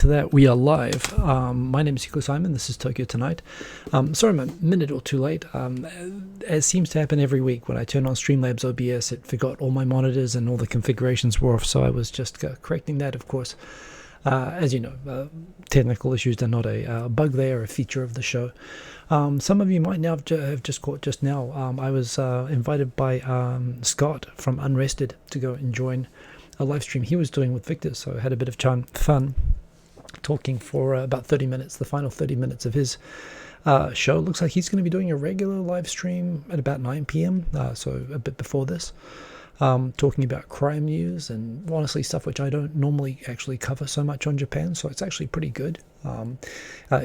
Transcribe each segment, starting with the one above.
To that we are live. My name is Hankos Simon. This is Tokyo Tonight. Sorry I'm a minute or two late. As seems to happen every week when I turn on Streamlabs OBS, it forgot all my monitors and all the configurations were off, so I was just correcting that, of course. As you know, technical issues are not a bug, they are a feature of the show. Some of you might now have just caught just now. I was invited by Scott from Unrested to go and join a live stream he was doing with Victor, so I had a bit of fun talking for about 30 minutes, the final 30 minutes of his show. Looks like he's going to be doing a regular live stream at about 9 p.m, so a bit before this, talking about crime news and honestly stuff which I don't normally actually cover so much on Japan, so it's actually pretty good.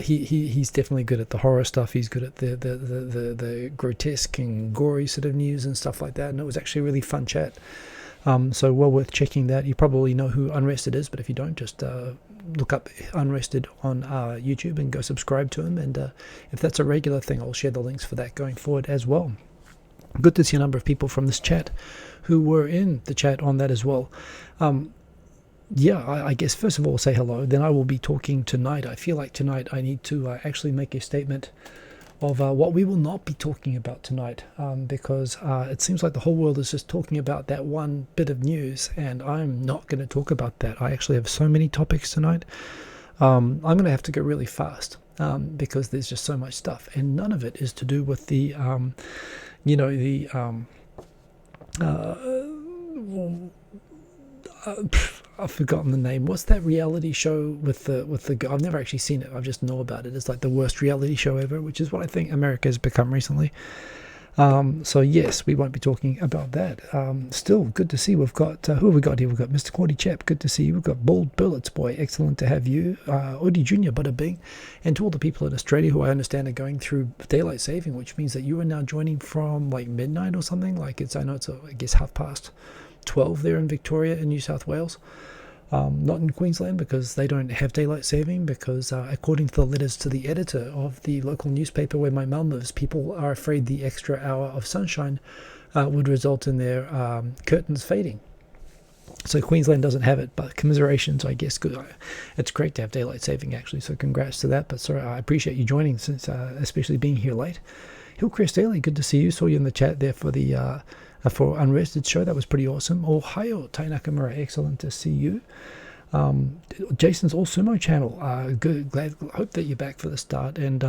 He's definitely good at the horror stuff. He's good at the grotesque and gory sort of news and stuff like that, and it was actually a really fun chat. So well worth checking that. You probably know who Unrested is, but if you don't, just look up Unrested on YouTube and go subscribe to him. And if that's a regular thing, I'll share the links for that going forward as well. Good to see a number of people from this chat who were in the chat on that as well. I guess first of all, say hello. Then I will be talking tonight. I feel like tonight I need to actually make a statement of what we will not be talking about tonight, because it seems like the whole world is just talking about that one bit of news, and I'm not going to talk about that. I actually have so many topics tonight. I'm going to have to go really fast because there's just so much stuff, and none of it is to do with the I've forgotten the name. What's that reality show with the I've never actually seen it. I just know about it. It's like the worst reality show ever, which is what I think America has become recently. So yes, we won't be talking about that. Still good to see. We've got who have we got here? We've got Mr. Cordy Chap. Good to see you. We've got Bald Bullets Boy. Excellent to have you. Odie Jr. Bada Bing, and to all the people in Australia who I understand are going through daylight saving, which means that you are now joining from like midnight or something. Like I know it's I guess 12:30 there in Victoria in New South Wales. Not in Queensland because they don't have daylight saving, because according to the letters to the editor of the local newspaper where my mum lives, people are afraid the extra hour of sunshine would result in their curtains fading. So Queensland doesn't have it, but commiserations, I guess. Good. It's great to have daylight saving actually, so congrats to that. But sorry, I appreciate you joining, since especially being here late. Hillcrest Daily, good to see you. Saw you in the chat there for the for Unrested show. That was pretty awesome. Ohio, Tai Nakamura, excellent to see you. Jason's All Sumo channel, good, glad, hope that you're back for the start. And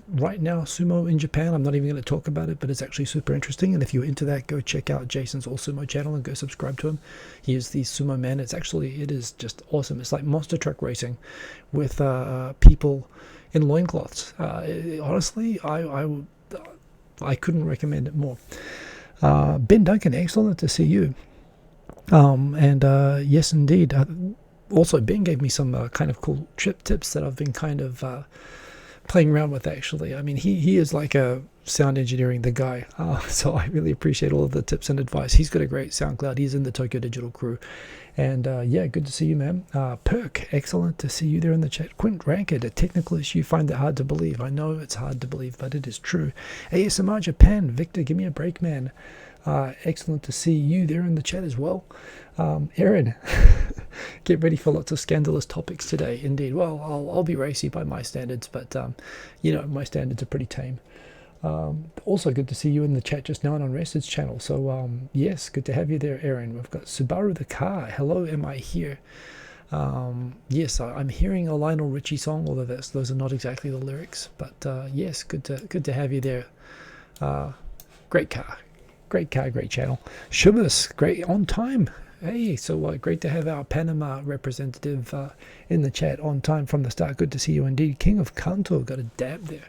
right now, sumo in Japan, I'm not even going to talk about it, but it's actually super interesting. And if you're into that, go check out Jason's All Sumo channel and go subscribe to him. He is the sumo man. It is just awesome. It's like monster truck racing with people in loincloths. Honestly, I couldn't recommend it more. Ben Duncan, excellent to see you. Yes, indeed. Also, Ben gave me some kind of cool trip tips that I've been kind of playing around with, actually. I mean, he is like a sound engineering the guy, so I really appreciate all of the tips and advice. He's got a great SoundCloud. He's in the Tokyo Digital crew. And yeah, good to see you, man. Perk, excellent to see you there in the chat. Quint Ranked, a technical issue, find it hard to believe. I know it's hard to believe, but it is true. ASMR Japan, Victor, give me a break, man. Excellent to see you there in the chat as well. Aaron, get ready for lots of scandalous topics today. Indeed. Well, I'll be racy by my standards, but my standards are pretty tame. Also good to see you in the chat just now on Unrested's channel. So yes, good to have you there, Aaron. We've got Subaru the car. Hello, am I here? Yes, I'm hearing a Lionel Richie song, although those are not exactly the lyrics. But yes, good to have you there. Great car, great channel. Shubhas, great on time. Hey, so great to have our Panama representative in the chat on time from the start. Good to see you indeed. King of Kanto, got a dab there.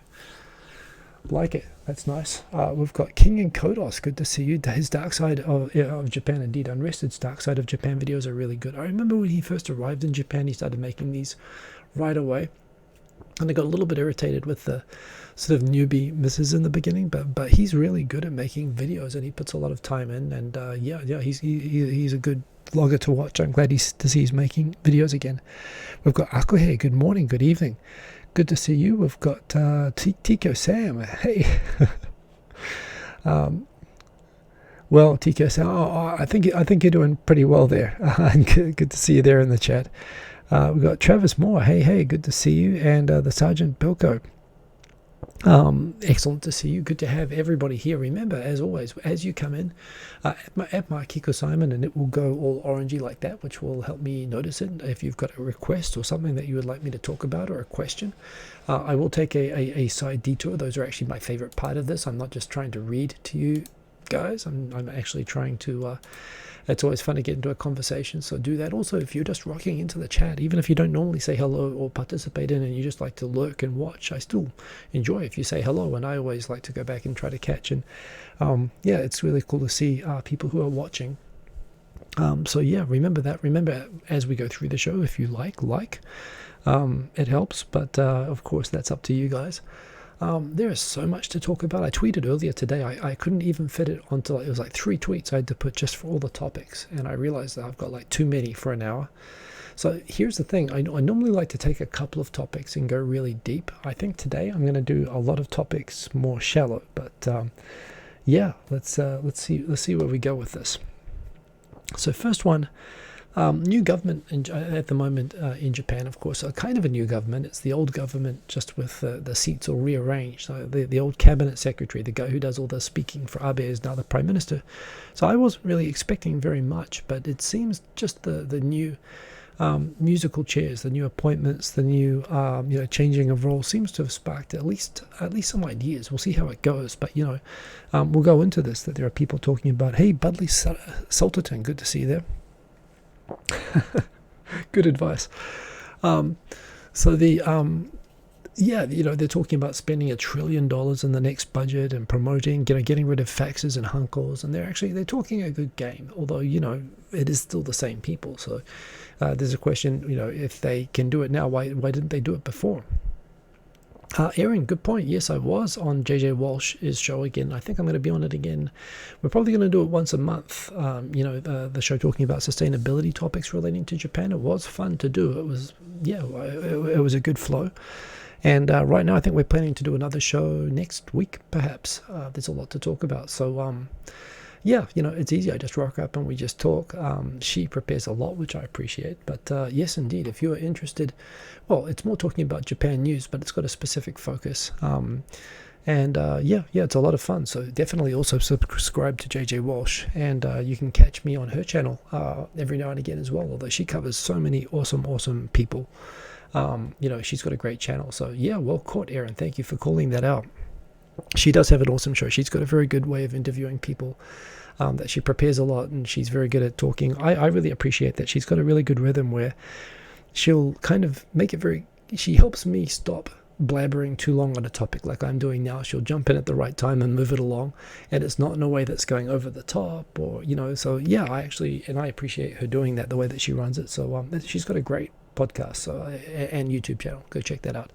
Like it, that's nice. We've got King and Kodos, good to see you. His Dark Side of Japan, indeed. Unrested's Dark Side of Japan videos are really good. I remember when he first arrived in Japan, he started making these right away, and I got a little bit irritated with the sort of newbie misses in the beginning, but he's really good at making videos, and he puts a lot of time in, and he's a good vlogger to watch. I'm glad to see he's making videos again. We've got Akuhe, good morning, good evening. Good to see you. We've got Tiko Sam. Hey. Well, Tiko Sam, I think you're doing pretty well there. Good to see you there in the chat. We got Travis Moore. Hey, good to see you. And the Sergeant Bilko. Excellent to see you. Good to have everybody here. Remember, as always, as you come in, at my Kiko Simon, and it will go all orangey like that, which will help me notice it. If you've got a request or something that you would like me to talk about, or a question, I will take a side detour. Those are actually my favorite part of this. I'm not just trying to read to you guys. I'm actually trying to it's always fun to get into a conversation, so do that. Also, if you're just rocking into the chat, even if you don't normally say hello or participate in, and you just like to lurk and watch, I still enjoy if you say hello, and I always like to go back and try to catch. And yeah, it's really cool to see people who are watching. So yeah, remember that. Remember, as we go through the show, if you like, it helps, but of course that's up to you guys. There is so much to talk about. I tweeted earlier today. I couldn't even fit it onto, it was like 3 tweets I had to put just for all the topics, and I realized that I've got like too many for an hour. So here's the thing. I normally like to take a couple of topics and go really deep. I think today I'm going to do a lot of topics more shallow, but yeah, let's see where we go with this. So first one. New government at the moment in Japan, of course, kind of a new government. It's the old government, just with the seats all rearranged. So the old cabinet secretary, the guy who does all the speaking for Abe, is now the prime minister. So I wasn't really expecting very much, but it seems just the new musical chairs, the new appointments, the new changing of roles seems to have sparked at least some ideas. We'll see how it goes, but we'll go into this. That there are people talking about, hey, Budley Salterton, good to see you there. Good advice. So they're talking about spending $1 trillion in the next budget and promoting, getting rid of Faxes and Hankos, and they're talking a good game. Although it is still the same people. So there's a question, if they can do it now, why didn't they do it before? Aaron, good point. Yes, I was on JJ Walsh's show again. I think I'm going to be on it again. We're probably going to do it once a month. The show talking about sustainability topics relating to Japan. It was fun to do. It was, it was a good flow. And right now I think we're planning to do another show next week, perhaps. There's a lot to talk about. So, it's easy. I just rock up and we just talk. She prepares a lot, which I appreciate. But yes, indeed, if you're interested, well, it's more talking about Japan news, but it's got a specific focus. It's a lot of fun. So definitely also subscribe to JJ Walsh, and you can catch me on her channel every now and again as well. Although she covers so many awesome people. She's got a great channel. So yeah, well caught, Aaron. Thank you for calling that out. She does have an awesome show. She's got a very good way of interviewing people, that she prepares a lot, and she's very good at talking. I really appreciate that. She's got a really good rhythm where she'll kind of make it she helps me stop blabbering too long on a topic like I'm doing now. She'll jump in at the right time and move it along, and it's not in a way that's going over the top or, so yeah, I appreciate her doing that, the way that she runs it. So she's got a great podcast and YouTube channel. Go check that out.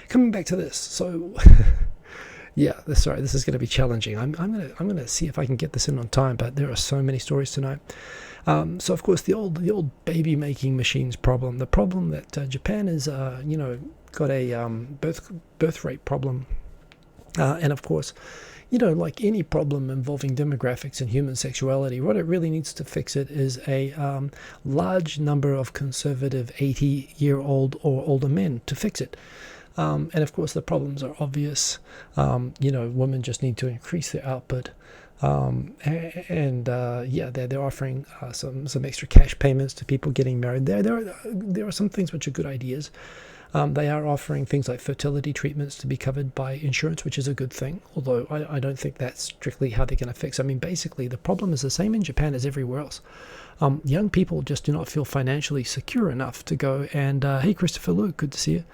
Coming back to this. So yeah, this is going to be challenging. I'm going to see if I can get this in on time, but there are so many stories tonight. So of course the old baby making machines problem, the problem that Japan is got a birth rate problem, and of course, like any problem involving demographics and human sexuality, what it really needs to fix it is a large number of conservative 80-year-old or older men to fix it. And of course the problems are obvious. Women just need to increase their output. They're offering some extra cash payments to people getting married. There are some things which are good ideas. They are offering things like fertility treatments to be covered by insurance, which is a good thing, although I don't think that's strictly how they're going to fix. I mean, basically, the problem is the same in Japan as everywhere else. Young people just do not feel financially secure enough to go and, hey, Christopher Luke, good to see you.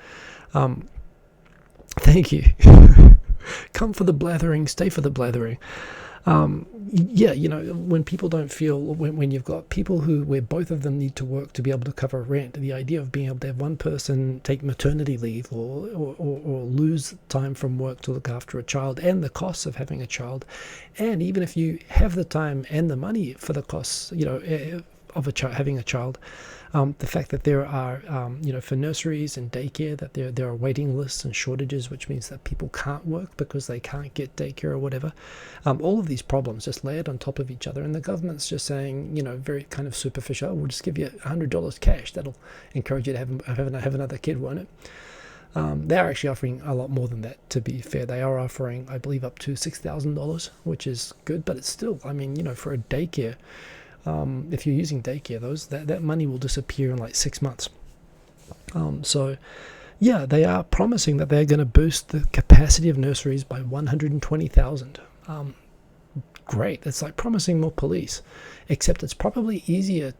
Thank you. Come for the blathering, stay for the blathering. When people don't feel, when you've got people where both of them need to work to be able to cover rent, the idea of being able to have one person take maternity leave or lose time from work to look after a child, and the costs of having a child, and even if you have the time and the money for the costs, of having a child. The fact that there are, for nurseries and daycare, that there are waiting lists and shortages, which means that people can't work because they can't get daycare or whatever. All of these problems just layered on top of each other, and the government's just saying, very kind of superficial, we'll just give you $100 cash. That'll encourage you to have another kid, won't it? They are actually offering a lot more than that, to be fair. They are offering, I believe, up to $6,000, which is good, but it's still, for a daycare, if you're using daycare, that money will disappear in like 6 months. So yeah, they are promising that they're going to boost the capacity of nurseries by 120,000. Great. It's like promising more police, except it's probably easier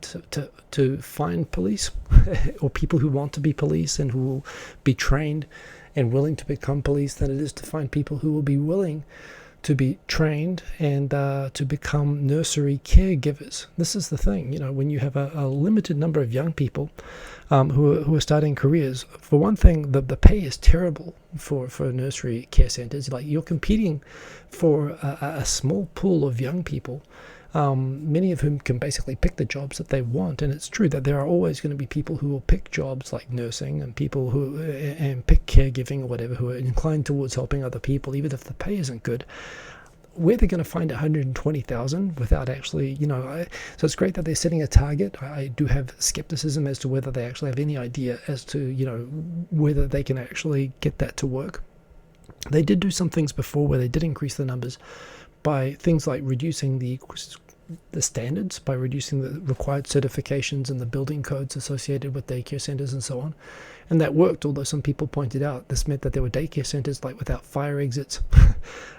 to find police or people who want to be police and who will be trained and willing to become police than it is to find people who will be willing to be trained and to become nursery caregivers. This is the thing, when you have a limited number of young people who are starting careers. For one thing, the pay is terrible for nursery care centers. Like, you're competing for a small pool of young people, many of whom can basically pick the jobs that they want. And it's true that there are always going to be people who will pick jobs like nursing and people who pick caregiving or whatever, who are inclined towards helping other people, even if the pay isn't good. Where they're going to find 120,000 without actually, so it's great that they're setting a target. I do have skepticism as to whether they actually have any idea as to, whether they can actually get that to work. They did do some things before where they did increase the numbers by things like reducing the standards, by reducing the required certifications and the building codes associated with daycare centers and so on. And that worked, although some people pointed out this meant that there were daycare centers like without fire exits.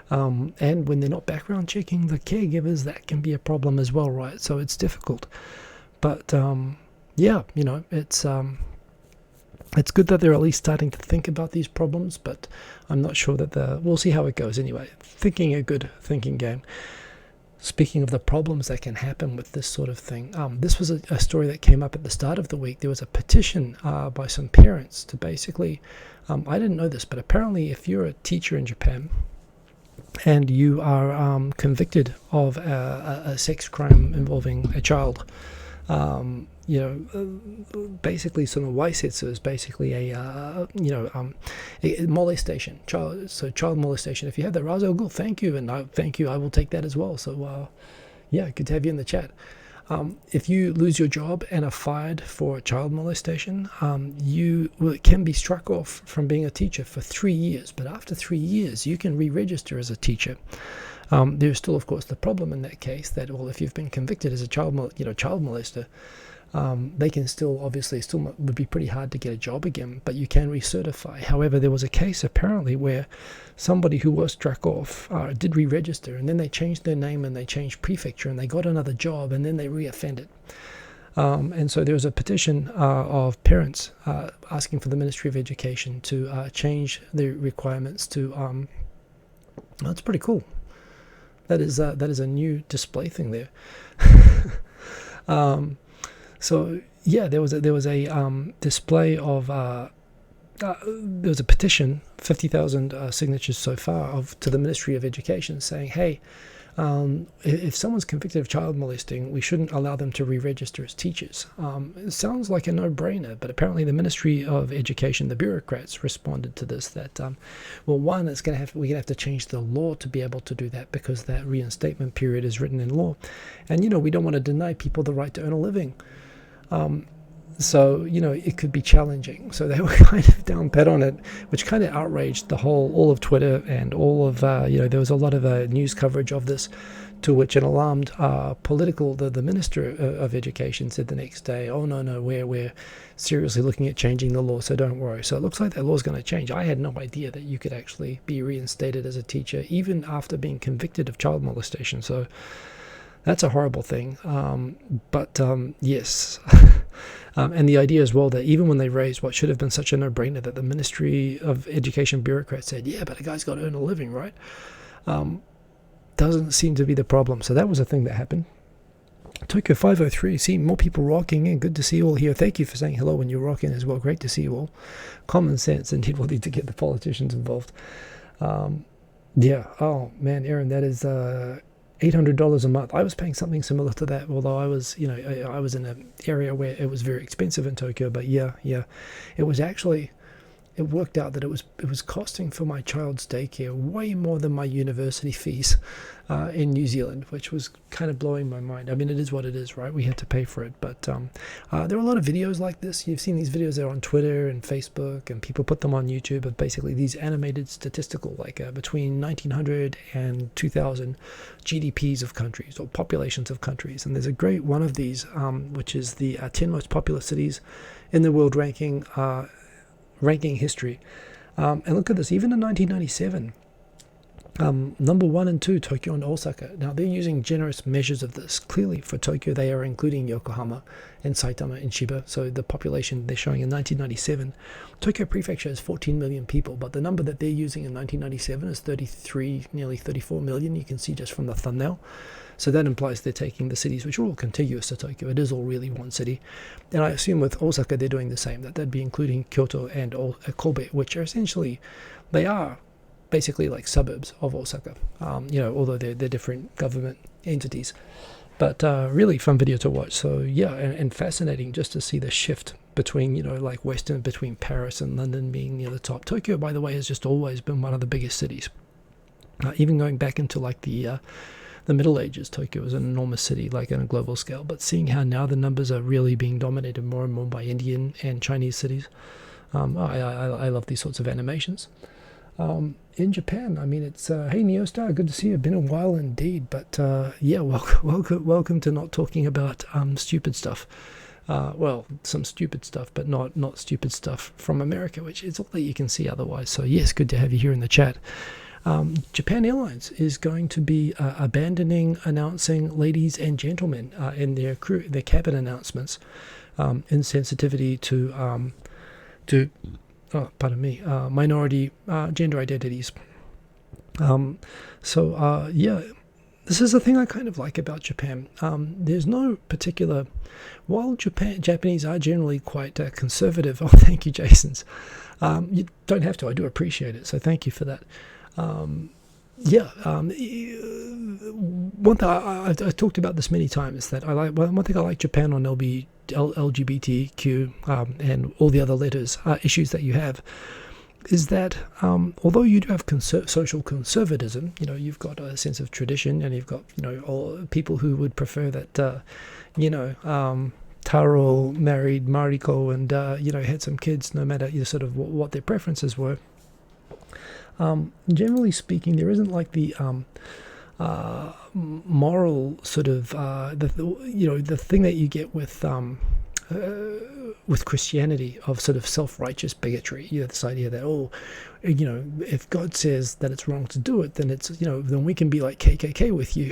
And when they're not background checking the caregivers, that can be a problem as well, right? So it's difficult. But it's good that they're at least starting to think about these problems, but I'm not sure that we'll see how it goes anyway. Thinking a good thinking game. Speaking of the problems that can happen with this sort of thing, this was a story that came up at the start of the week. There was a petition by some parents to basically, I didn't know this, but apparently if you're a teacher in Japan and you are convicted of a sex crime involving a child, basically sort of waisetsu is basically a molestation, child molestation. If you have that, Razo, thank you, and thank you, I will take that as well. So good to have you in the chat. If you lose your job and are fired for child molestation, you can be struck off from being a teacher for 3 years, but after 3 years you can re-register as a teacher. There's still, of course, the problem in that case that, well, if you've been convicted as a child molester, they can still would be pretty hard to get a job again, but you can recertify. However, there was a case apparently where somebody who was struck off did re-register, and then they changed their name and they changed prefecture and they got another job and then they re-offended. And so there was a petition of parents asking for the Ministry of Education to change the requirements to. That's pretty cool. That is a new display thing there. So yeah, there was a display of there was a petition, 50,000 signatures so far to the Ministry of Education saying, hey, if someone's convicted of child molesting, we shouldn't allow them to re-register as teachers. It sounds like a no-brainer, but apparently the Ministry of Education, the bureaucrats, responded to this that, one, we're gonna have to change the law to be able to do that because that reinstatement period is written in law, and we don't want to deny people the right to earn a living. So it could be challenging. So they were kind of down pat on it, which kind of outraged all of Twitter and all of there was a lot of news coverage of this, to which an alarmed the Minister of Education said the next day, oh no, we're seriously looking at changing the law, so don't worry. So it looks like that law is going to change. I had no idea that you could actually be reinstated as a teacher even after being convicted of child molestation. So that's a horrible thing. But yes. And the idea as well that even when they raised what should have been such a no-brainer, that the Ministry of Education bureaucrats said, yeah, but a guy's got to earn a living, right? Doesn't seem to be the problem. So that was a thing that happened. Tokyo 503, see more people rocking in. Good to see you all here. Thank you for saying hello when you're rocking as well. Great to see you all. Common sense, indeed, we'll need to get the politicians involved. Yeah, oh man, Aaron, that is $800 a month. I was paying something similar to that, although I was, I was in an area where it was very expensive in Tokyo. But yeah, it was actually, it worked out that it was costing for my child's daycare way more than my university fees in New Zealand, which was kind of blowing my mind. I mean, it is what it is, right? We had to pay for it. But there are a lot of videos like this. You've seen these videos there on Twitter and Facebook, and people put them on YouTube of basically these animated statistical, like between 1900 and 2000 GDPs of countries or populations of countries. And there's a great one of these, which is the 10 most populous cities in the world ranking history. And look at this, even in 1997, number 1 and 2, Tokyo and Osaka. Now they're using generous measures of this. Clearly for Tokyo they are including Yokohama and Saitama and Chiba. So the population they're showing in 1997, Tokyo Prefecture has 14 million people, but the number that they're using in 1997 is 33, nearly 34 million. You can see just from the thumbnail. So that implies they're taking the cities which are all contiguous to Tokyo. It is all really one city. And I assume with Osaka they're doing the same, that they'd be including Kyoto and Kobe, which are essentially, they are basically like suburbs of Osaka, although they're different government entities. But really fun video to watch. So yeah, and fascinating just to see the shift between, like Western, between Paris and London being near the top. Tokyo, by the way, has just always been one of the biggest cities. Even going back into like the Middle Ages, Tokyo was an enormous city, like on a global scale. But seeing how now the numbers are really being dominated more and more by Indian and Chinese cities, I love these sorts of animations. In Japan, I mean, it's hey Neostar, good to see you. Been a while indeed, but yeah, welcome to not talking about stupid stuff. Well, some stupid stuff, but not stupid stuff from America, which is all that you can see otherwise. So yes, good to have you here in the chat. Japan Airlines is going to be announcing ladies and gentlemen in their cabin announcements, insensitivity to minority gender identities. Yeah, this is the thing I kind of like about Japan. There's no particular, while Japanese are generally quite conservative. Oh, thank you, Jasons. You don't have to. I do appreciate it. So thank you for that. One thing I've talked about this many times, that I like. One thing I like Japan on LGBTQ and all the other issues that you have, is that although you do have social conservatism, you've got a sense of tradition, and you've got all people who would prefer that Taro married Mariko and had some kids, no matter sort of what their preferences were. Generally speaking, there isn't like the moral sort of the thing that you get with Christianity of sort of self-righteous bigotry. This idea that if God says that it's wrong to do it, then it's then we can be like KKK with you.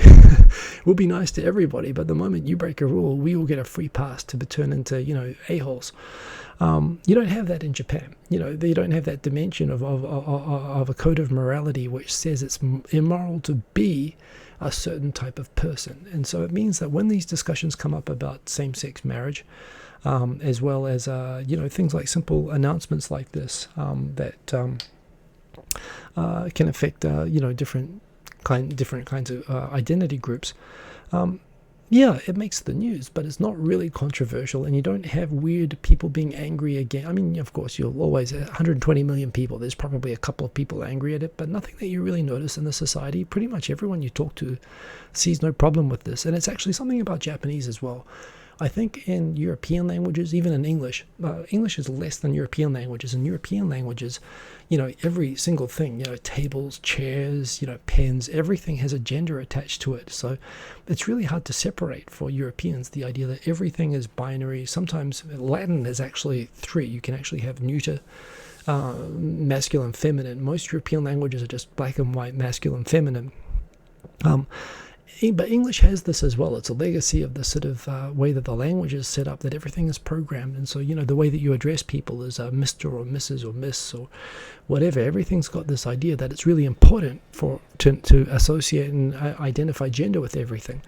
We'll be nice to everybody, but the moment you break a rule, we all get a free pass to turn into a-holes. You don't have that in Japan. They don't have that dimension of a code of morality which says it's immoral to be a certain type of person. And so it means that when these discussions come up about same-sex marriage, as well as things like simple announcements like this that can affect different kinds of identity groups. Yeah, it makes the news, but it's not really controversial, and you don't have weird people being angry again. I mean, of course, you'll always 120 million people. There's probably a couple of people angry at it, but nothing that you really notice in the society. Pretty much everyone you talk to sees no problem with this, and it's actually something about Japanese as well. I think in European languages, even in English, English is less than European languages. In European languages, every single thing, tables, chairs, pens, everything has a gender attached to it. So it's really hard to separate for Europeans the idea that everything is binary. Sometimes Latin is actually 3. You can actually have neuter, masculine, feminine. Most European languages are just black and white, masculine, feminine. But English has this as well. It's a legacy of the sort of way that the language is set up, that everything is programmed. And so, the way that you address people is Mr. or Mrs. or Miss or whatever. Everything's got this idea that it's really important to associate and identify gender with everything.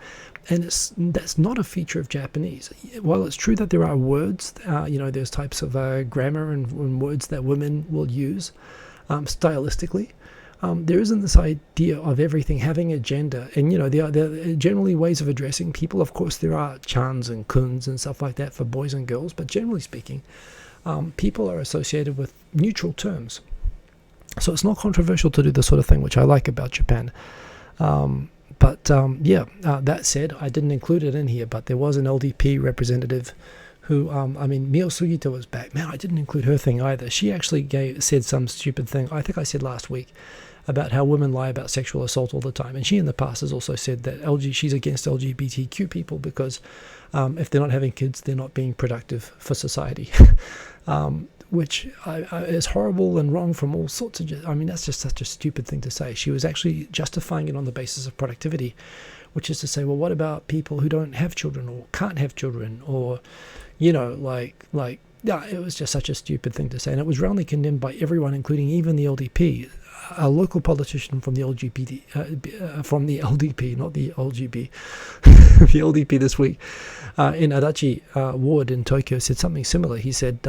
And that's not a feature of Japanese. While it's true that there are words, there's types of grammar and words that women will use stylistically, there isn't this idea of everything having a gender. And, there are generally ways of addressing people. Of course, there are chans and kuns and stuff like that for boys and girls. But generally speaking, people are associated with neutral terms. So it's not controversial to do this sort of thing, which I like about Japan. That said, I didn't include it in here, but there was an LDP representative who, Mio Sugita was back. Man, I didn't include her thing either. She actually said some stupid thing, I think I said last week, about how women lie about sexual assault all the time. And she in the past has also said that she's against LGBTQ people because if they're not having kids, they're not being productive for society. Which is horrible and wrong from all sorts of... that's just such a stupid thing to say. She was actually justifying it on the basis of productivity, which is to say, well, what about people who don't have children or can't have children, or, it was just such a stupid thing to say. And it was roundly condemned by everyone, including even the LDP. A local politician from the from the LDP, not the LGB, the LDP this week, in Adachi ward in Tokyo, said something similar. He said...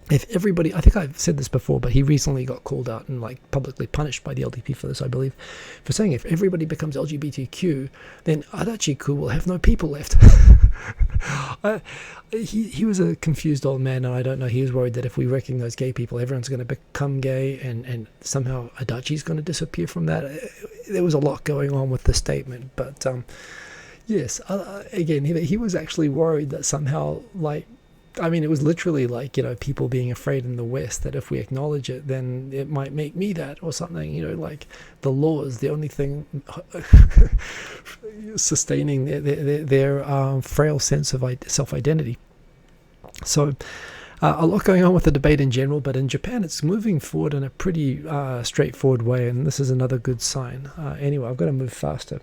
if everybody, I think I've said this before, but he recently got called out and publicly punished by the LDP for this, I believe, for saying if everybody becomes LGBTQ, then Adachi-ku will have no people left. He was a confused old man, and I don't know, he was worried that if we recognize gay people, everyone's going to become gay, and somehow Adachi's going to disappear from that. There was a lot going on with the statement, but yes, again, he was actually worried that somehow, it was literally people being afraid in the West that if we acknowledge it, then it might make me that or something, the law is the only thing sustaining their frail sense of self-identity. So a lot going on with the debate in general, but in Japan it's moving forward in a pretty straightforward way, and this is another good sign. Anyway, I've got to move faster.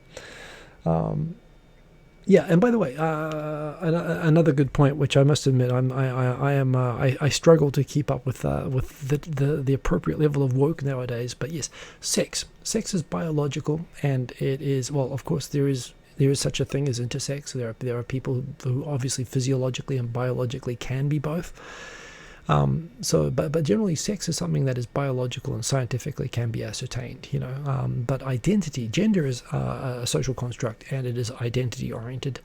Yeah, and by the way, another good point, which I must admit, I struggle to keep up with the appropriate level of woke nowadays. But yes, sex is biological, and it is, well, of course there is such a thing as intersex. There are people who obviously physiologically and biologically can be both. But generally, sex is something that is biological and scientifically can be ascertained, but identity, gender is a social construct, and it is identity oriented.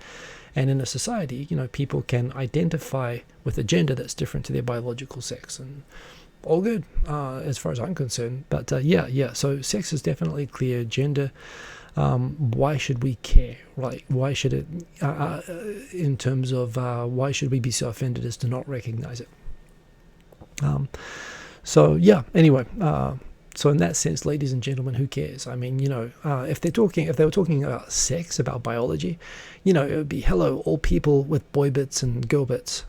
And in a society, people can identify with a gender that's different to their biological sex, and all good, as far as I'm concerned. But so sex is definitely clear. Gender, why should we care? Why should it, in terms of why should we be so offended as to not recognize it? Anyway, so in that sense, ladies and gentlemen, who cares? If they were talking about sex, about biology, it would be, hello, all people with boy bits and girl bits,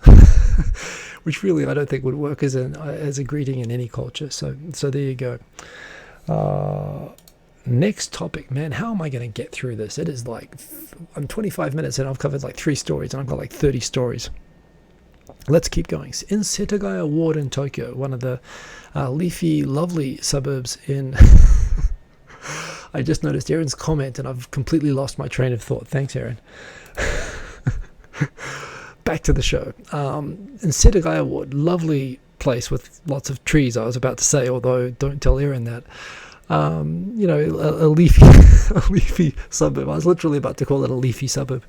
which really I don't think would work as a greeting in any culture. So there you go. Next topic, man, how am I going to get through this? It is I'm 25 minutes and I've covered 3 stories, and I've got 30 stories. Let's keep going. In Setagaya Ward in Tokyo, one of the leafy, lovely suburbs in... I just noticed Aaron's comment, and I've completely lost my train of thought. Thanks, Aaron. Back to the show. In Setagaya Ward, lovely place with lots of trees, I was about to say, although don't tell Aaron that. A leafy suburb. I was literally about to call it a leafy suburb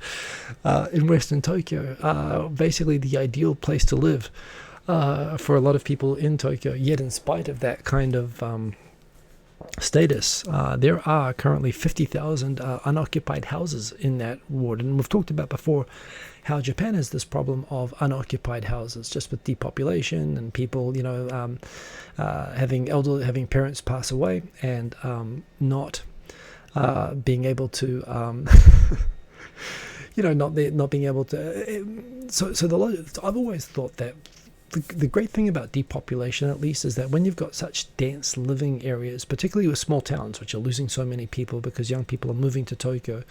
in Western Tokyo. Basically the ideal place to live for a lot of people in Tokyo. Yet in spite of that kind of status, there are currently 50,000 unoccupied houses in that ward. And we've talked about before how Japan has this problem of unoccupied houses, just with depopulation and people, having parents pass away and not being able to, not being able to. I've always thought that the great thing about depopulation, at least, is that when you've got such dense living areas, particularly with small towns, which are losing so many people because young people are moving to Tokyo.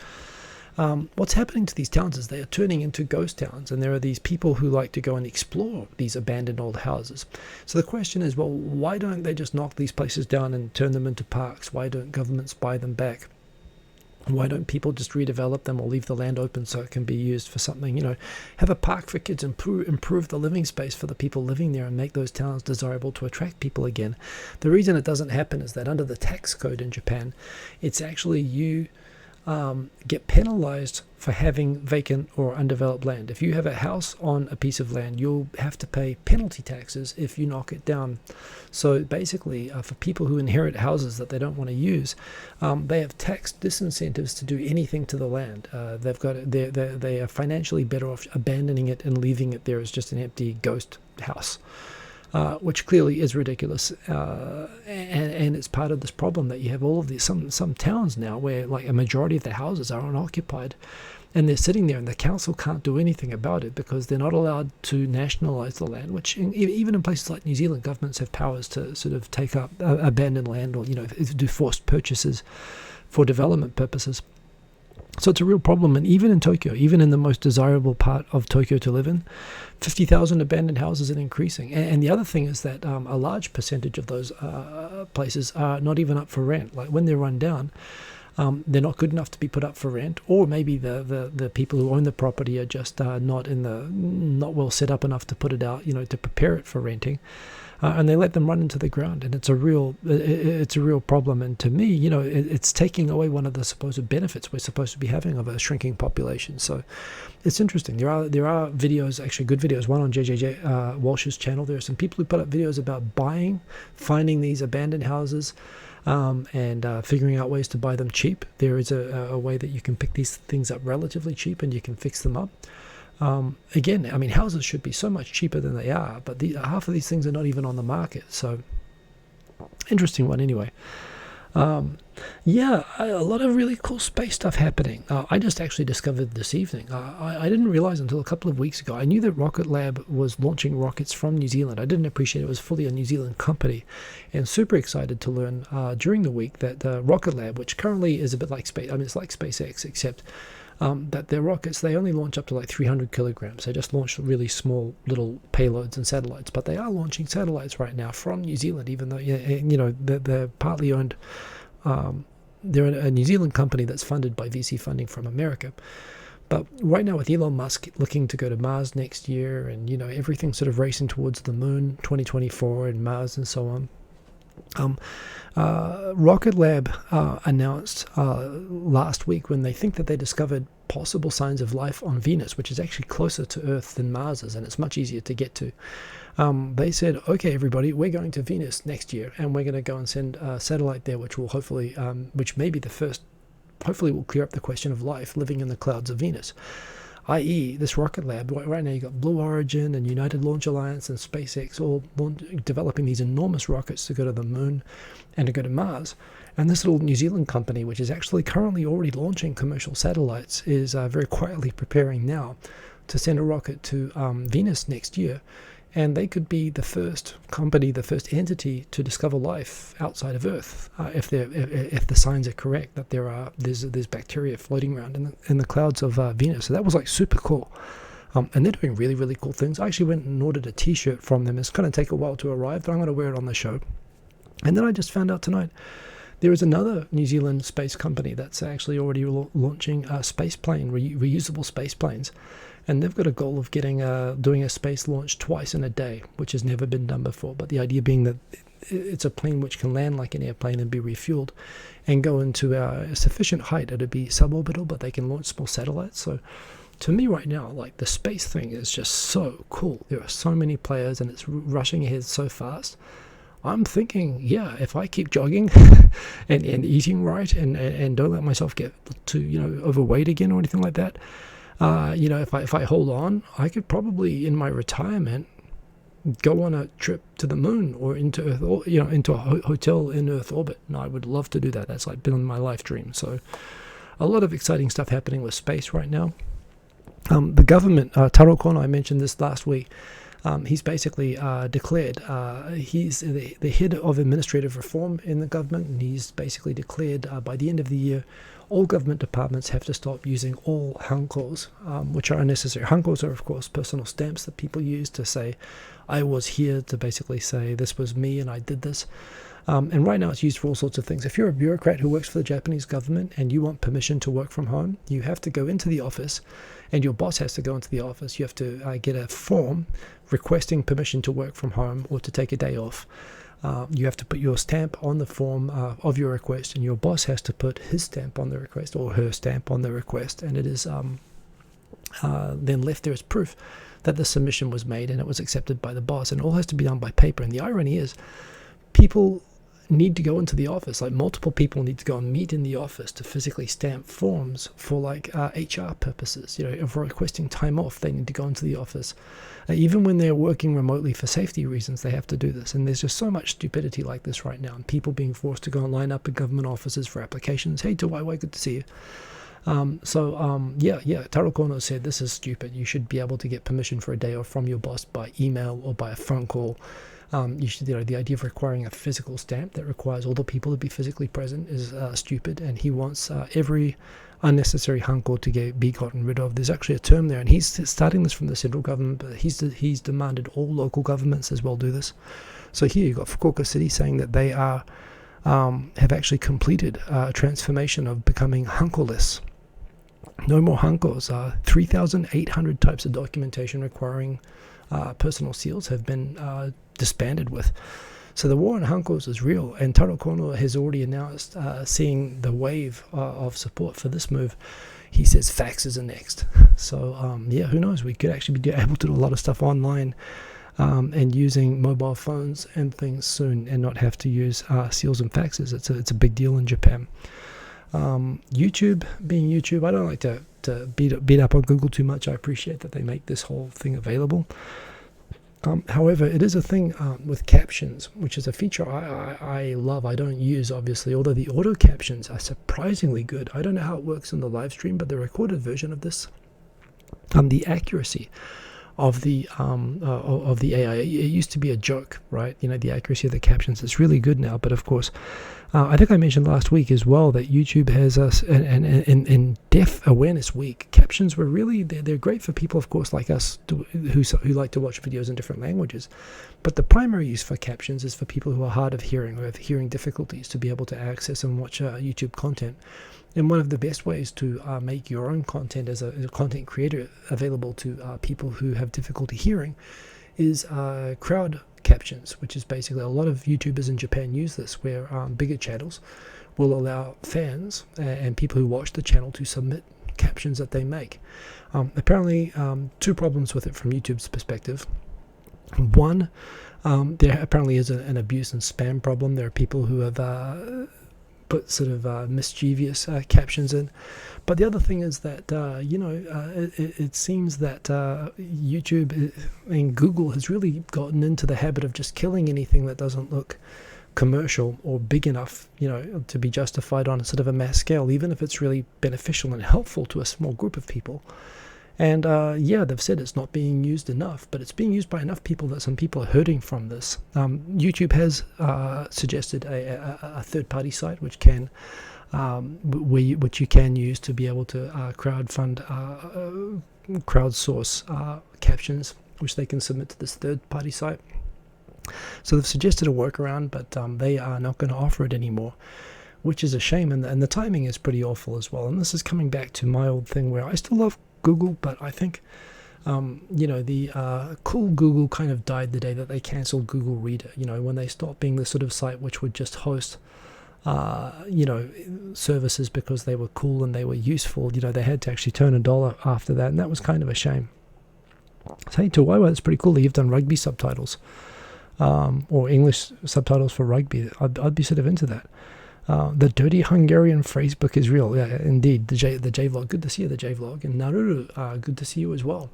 What's happening to these towns is they are turning into ghost towns, and there are these people who like to go and explore these abandoned old houses. So the question is, well, why don't they just knock these places down and turn them into parks? Why don't governments buy them back? Why don't people just redevelop them or leave the land open so it can be used for something, have a park for kids, improve the living space for the people living there and make those towns desirable to attract people again. The reason it doesn't happen is that under the tax code in Japan, it's actually you get penalized for having vacant or undeveloped land. If you have a house on a piece of land, you'll have to pay penalty taxes if you knock it down. So basically, for people who inherit houses that they don't want to use, they have tax disincentives to do anything to the land. They are financially better off abandoning it and leaving it there as just an empty ghost house. Which clearly is ridiculous, and it's part of this problem that you have all of these some towns now where like a majority of the houses are unoccupied, and they're sitting there, and the council can't do anything about it because they're not allowed to nationalise the land. Which even in places like New Zealand, governments have powers to sort of take up abandoned land or do forced purchases for development purposes. So it's a real problem, and even in Tokyo, even in the most desirable part of Tokyo to live in, 50,000 abandoned houses are increasing. And the other thing is that a large percentage of those places are not even up for rent. Like when they're run down, they're not good enough to be put up for rent, or maybe the people who own the property are just not well set up enough to put it out, to prepare it for renting. And they let them run into the ground, and it's a real problem. And to me, it's taking away one of the supposed benefits we're supposed to be having of a shrinking population. So it's interesting. There are videos, actually good videos. One on JJ Walsh's channel. There are some people who put up videos about finding these abandoned houses, and figuring out ways to buy them cheap. There is a way that you can pick these things up relatively cheap, and you can fix them up. Again, I mean, houses should be so much cheaper than they are, but half of these things are not even on the market. So, interesting one anyway. A lot of really cool space stuff happening. I just actually discovered this evening. I didn't realize until a couple of weeks ago. I knew that Rocket Lab was launching rockets from New Zealand. I didn't appreciate it was fully a New Zealand company, and super excited to learn during the week that Rocket Lab, which currently is a bit like space, it's like SpaceX, except that their rockets, they only launch up to like 300 kilograms. They just launch really small little payloads and satellites, but they are launching satellites right now from New Zealand, even though they're partly owned. They're a New Zealand company that's funded by VC funding from America. But right now with Elon Musk looking to go to Mars next year, and everything sort of racing towards the moon 2024 and Mars and so on, Rocket Lab announced last week when they think that they discovered possible signs of life on Venus, which is actually closer to Earth than Mars is, and it's much easier to get to. They said, okay, everybody, we're going to Venus next year, and we're going to go and send a satellite there, which will hopefully will clear up the question of life living in the clouds of Venus. I.e., this Rocket Lab, right now you've got Blue Origin and United Launch Alliance and SpaceX all developing these enormous rockets to go to the moon and to go to Mars. And this little New Zealand company, which is actually currently already launching commercial satellites, is very quietly preparing now to send a rocket to Venus next year. And they could be the first company, the first entity to discover life outside of Earth, if the signs are correct that there's bacteria floating around in the clouds of Venus. So that was like super cool, and they're doing really, really cool things. I actually went and ordered a T-shirt from them. It's going to take a while to arrive, but I'm going to wear it on the show. And then I just found out tonight there is another New Zealand space company that's actually already launching space plane, reusable space planes. And they've got a goal of doing a space launch twice in a day, which has never been done before. But the idea being that it's a plane which can land like an airplane and be refueled and go into a sufficient height. It'll be suborbital, but they can launch small satellites. So to me right now, like the space thing is just so cool. There are so many players and it's rushing ahead so fast. I'm thinking, if I keep jogging and eating right and don't let myself get too overweight again or anything like that, if I hold on, I could probably in my retirement go on a trip to the moon or into Earth, or into a hotel in Earth orbit. And I would love to do that. That's like been my life dream. So a lot of exciting stuff happening with space right now. The government, Taro Kono, I mentioned this last week. He's basically declared, he's the head of administrative reform in the government, and he's basically declared by the end of the year, all government departments have to stop using all Hankos, which are unnecessary. Hankos are, of course, personal stamps that people use to say, I was here, to basically say this was me and I did this. And right now it's used for all sorts of things. If you're a bureaucrat who works for the Japanese government and you want permission to work from home, you have to go into the office, and your boss has to go into the office. You have to get a form requesting permission to work from home or to take a day off. You have to put your stamp on the form of your request, and your boss has to put his stamp on the request or her stamp on the request, and it is then left there as proof that the submission was made and it was accepted by the boss, and it all has to be done by paper. And the irony is, people need to go into the office, like multiple people need to go and meet in the office to physically stamp forms for like HR purposes. If we're requesting time off, they need to go into the office. Even when they're working remotely for safety reasons, they have to do this. And there's just so much stupidity like this right now, and people being forced to go and line up in government offices for applications. Hey, Tawaiwai, good to see you. Taro Kono said this is stupid. You should be able to get permission for a day off from your boss by email or by a phone call. The idea of requiring a physical stamp that requires all the people to be physically present is stupid, and he wants every unnecessary hanko to be gotten rid of. There's actually a term there, and he's starting this from the central government, but he's demanded all local governments as well do this. So here you've got Fukuoka City saying that they have actually completed a transformation of becoming hanko-less. No more hankos. 3,800 types of documentation requiring personal seals have been disbanded with. So the war on hankos is real, and Taro Kono has already announced seeing the wave of support for this move. He says faxes are next. So who knows? We could actually be able to do a lot of stuff online and using mobile phones and things soon, and not have to use seals and faxes. It's a big deal in Japan. YouTube being YouTube, I don't like to beat up on Google too much. I appreciate that they make this whole thing available. However, it is a thing with captions, which is a feature I love. I don't use, obviously, although the auto captions are surprisingly good. I don't know how it works in the live stream, but the recorded version of this, the accuracy of the AI, it used to be a joke, right? The accuracy of the captions is really good now. But of course, I think I mentioned last week as well that YouTube has us in Deaf Awareness Week. Captions were really they're great for people, of course, like us who like to watch videos in different languages. But the primary use for captions is for people who are hard of hearing or have hearing difficulties to be able to access and watch YouTube content. And one of the best ways to make your own content as a content creator available to people who have difficulty hearing is crowd captions, which is basically, a lot of YouTubers in Japan use this, where bigger channels will allow fans and people who watch the channel to submit captions that they make. Apparently, two problems with it from YouTube's perspective. One, there apparently is an abuse and spam problem. There are people who have put sort of mischievous captions in. But the other thing is that, it seems that YouTube and Google has really gotten into the habit of just killing anything that doesn't look commercial or big enough, to be justified on a sort of a mass scale, even if it's really beneficial and helpful to a small group of people. And they've said it's not being used enough, but it's being used by enough people that some people are hurting from this. YouTube has suggested a third-party site which can, which you can use to be able to crowdsource captions, which they can submit to this third-party site. So they've suggested a workaround, but they are not going to offer it anymore, which is a shame. And the timing is pretty awful as well. And this is coming back to my old thing where I still love Google, but I think the cool Google kind of died the day that they cancelled Google Reader. When they stopped being the sort of site which would just host services because they were cool and they were useful. They had to actually turn $1 after that, and that was kind of a shame. So hey, Tawaiwa, it's pretty cool that you've done rugby subtitles or English subtitles for rugby. I'd be sort of into that. The dirty Hungarian phrase book is real. Yeah, indeed. The J Vlog. Good to see you, the J Vlog. And Naruru, good to see you as well.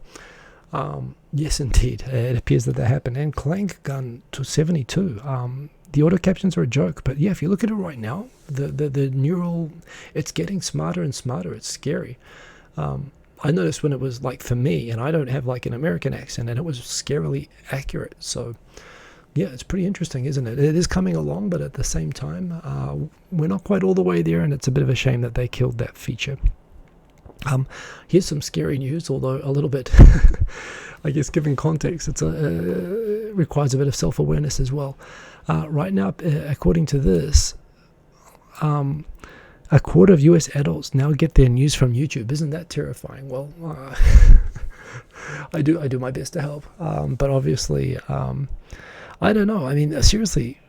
Yes, indeed. It appears that happened. And Clank Gun to 72. The auto captions are a joke, but yeah, if you look at it right now, the neural, it's getting smarter and smarter. It's scary. I noticed when it was like for me, and I don't have like an American accent, and it was scarily accurate. So yeah, it's pretty interesting, isn't it? It is coming along, but at the same time, we're not quite all the way there, and it's a bit of a shame that they killed that feature. Here's some scary news, although a little bit, I guess, given context, it requires a bit of self-awareness as well. Right now, according to this, a quarter of US adults now get their news from YouTube. Isn't that terrifying? Well, I do my best to help, but obviously, I don't know. I mean, seriously,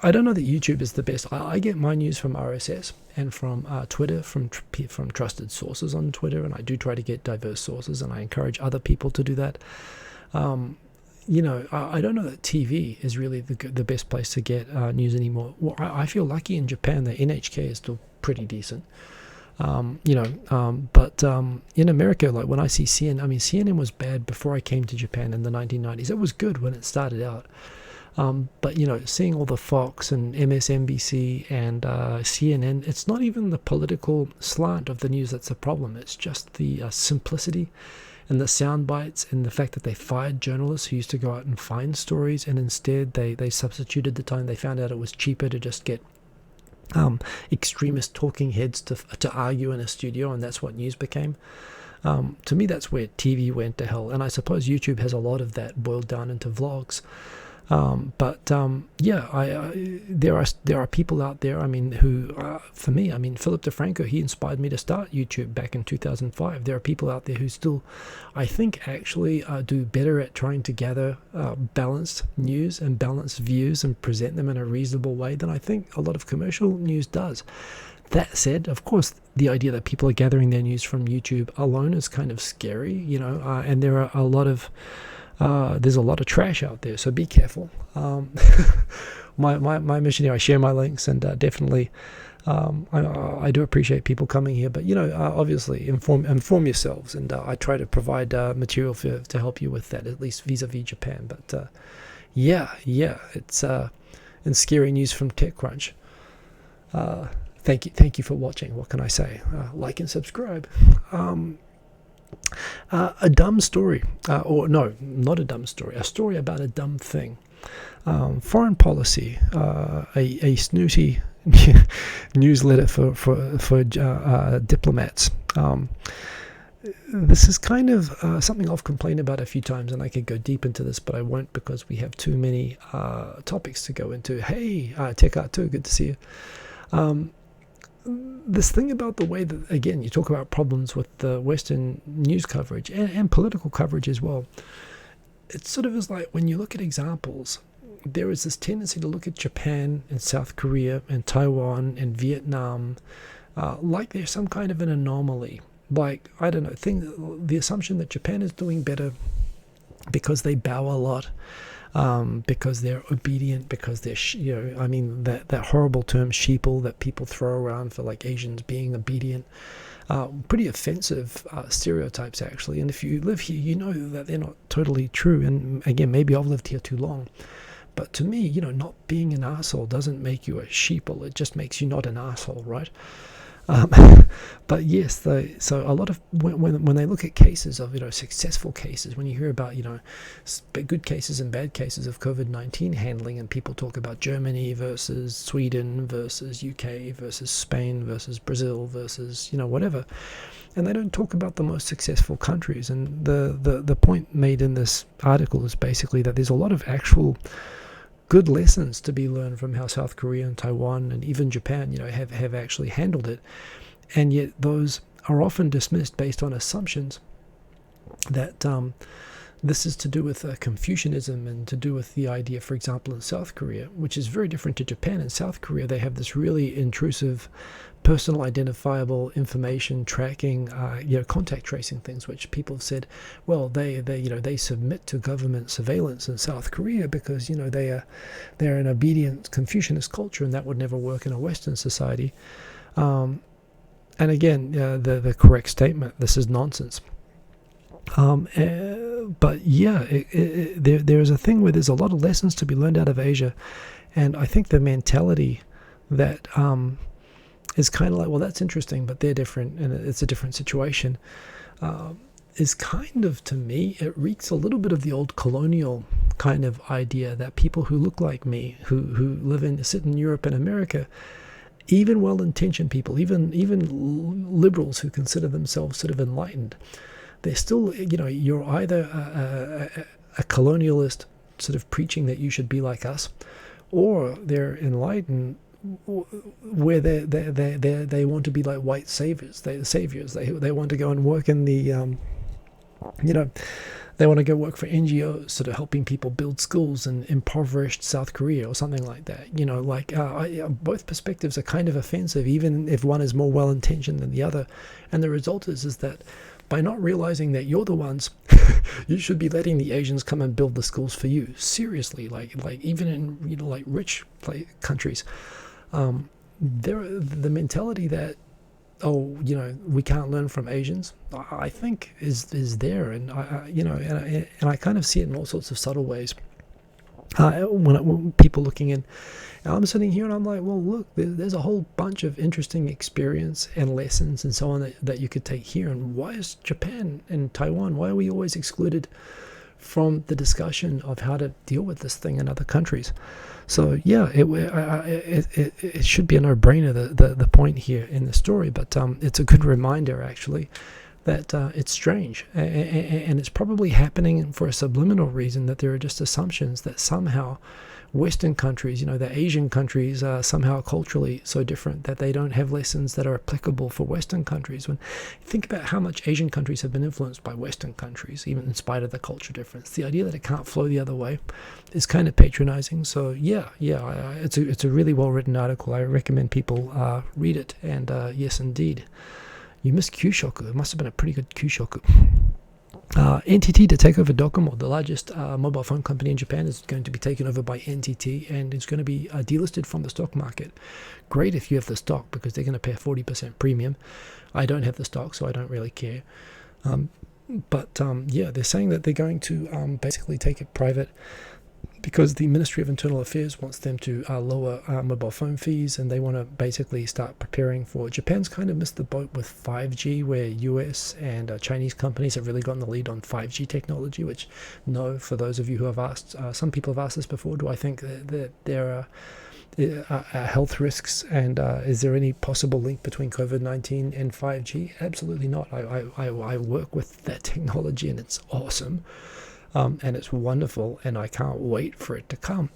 I don't know that YouTube is the best. I get my news from RSS and from Twitter, from trusted sources on Twitter, and I do try to get diverse sources, and I encourage other people to do that. I don't know that TV is really the best place to get news anymore. Well, I feel lucky in Japan that NHK is still pretty decent. But in America, like when I see CNN, I mean, CNN was bad before I came to Japan in the 1990s. It was good when it started out. But, seeing all the Fox and MSNBC and CNN, it's not even the political slant of the news that's a problem. It's just the simplicity and the sound bites and the fact that they fired journalists who used to go out and find stories, and instead they substituted the time. They found out it was cheaper to just get extremist talking heads to argue in a studio, and that's what news became. To me, that's where TV went to hell, and I suppose YouTube has a lot of that boiled down into vlogs. There are people out there, I mean, who, for me, I mean, Philip DeFranco, he inspired me to start YouTube back in 2005. There are people out there who still, I think, actually do better at trying to gather balanced news and balanced views and present them in a reasonable way than I think a lot of commercial news does. That said, of course, the idea that people are gathering their news from YouTube alone is kind of scary, and there are a lot of there's a lot of trash out there, so be careful. My mission here, I share my links, and definitely I do appreciate people coming here, but obviously inform yourselves, and I try to provide material to help you with that, at least vis-a-vis Japan. But it's and scary news from TechCrunch. Thank you for watching. What can I say? Like and subscribe. A dumb story, or no, not a dumb story, a story about a dumb thing. Foreign policy, a snooty newsletter for diplomats. This is kind of something I've complained about a few times, and I could go deep into this, but I won't because we have too many topics to go into. Hey, Tech Art 2, good to see you. This thing about the way that, again, you talk about problems with the Western news coverage and political coverage as well. It sort of is like when you look at examples, there is this tendency to look at Japan and South Korea and Taiwan and Vietnam like they're some kind of an anomaly. Like, I don't know, the assumption that Japan is doing better because they bow a lot, because they're obedient, because they're, that horrible term sheeple that people throw around for like Asians being obedient. Pretty offensive stereotypes, actually. And if you live here, you know that they're not totally true. And again, maybe I've lived here too long. But to me, not being an asshole doesn't make you a sheeple. It just makes you not an asshole, right? But yes, so a lot of when they look at cases of successful cases, when you hear about good cases and bad cases of COVID-19 handling, and people talk about Germany versus Sweden versus UK versus Spain versus Brazil versus whatever, and they don't talk about the most successful countries. And the point made in this article is basically that there's a lot of actual good lessons to be learned from how South Korea and Taiwan and even Japan, have actually handled it. And yet those are often dismissed based on assumptions that this is to do with Confucianism and to do with the idea, for example, in South Korea, which is very different to Japan. In South Korea, they have this really intrusive, personal identifiable information tracking, contact tracing things, which people have said, well, they submit to government surveillance in South Korea because they're an obedient Confucianist culture, and that would never work in a Western society. And again, the correct statement, this is nonsense. But yeah, there's a thing where there's a lot of lessons to be learned out of Asia, and I think the mentality that is kind of like, well, that's interesting, but they're different, and it's a different situation, is kind of, to me, it reeks a little bit of the old colonial kind of idea that people who look like me, who sit in Europe and America, even well-intentioned people, even liberals who consider themselves sort of enlightened, they're still, you're either a colonialist sort of preaching that you should be like us, or they're enlightened where they want to be like white saviors. They want to go and work in the they want to go work for NGOs, sort of helping people build schools in impoverished South Korea or something like that. Both perspectives are kind of offensive, even if one is more well-intentioned than the other. And the result is that by not realizing that you're the ones, you should be letting the Asians come and build the schools for you. Seriously, like even in rich countries, the mentality that we can't learn from Asians, I think is there, and I kind of see it in all sorts of subtle ways. When people looking in, and I'm sitting here and I'm like, well, look, there's a whole bunch of interesting experience and lessons and so on that you could take here. And why is Japan and Taiwan, why are we always excluded from the discussion of how to deal with this thing in other countries? So yeah, it should be a no-brainer, the point here in the story, but it's a good reminder actually that it's strange, and it's probably happening for a subliminal reason, that there are just assumptions that somehow Western countries, the Asian countries, are somehow culturally so different that they don't have lessons that are applicable for Western countries. When you think about how much Asian countries have been influenced by Western countries, even in spite of the culture difference, the idea that it can't flow the other way is kind of patronizing. So yeah, it's a really well-written article. I recommend people read it, and yes, indeed. You missed Kyushoku. It must have been a pretty good Kyushoku. NTT to take over Docomo, the largest mobile phone company in Japan, is going to be taken over by NTT, and it's going to be delisted from the stock market. Great if you have the stock, because they're going to pay a 40% premium. I don't have the stock, so I don't really care. But they're saying that they're going to basically take it private, because the Ministry of Internal Affairs wants them to lower mobile phone fees, and they want to basically start preparing for... Japan's kind of missed the boat with 5G, where US and Chinese companies have really gotten the lead on 5G technology, which, no, for those of you who have asked, some people have asked this before, do I think that there are health risks, and is there any possible link between COVID-19 and 5G? Absolutely not. I work with that technology, and it's awesome. And it's wonderful, and I can't wait for it to come.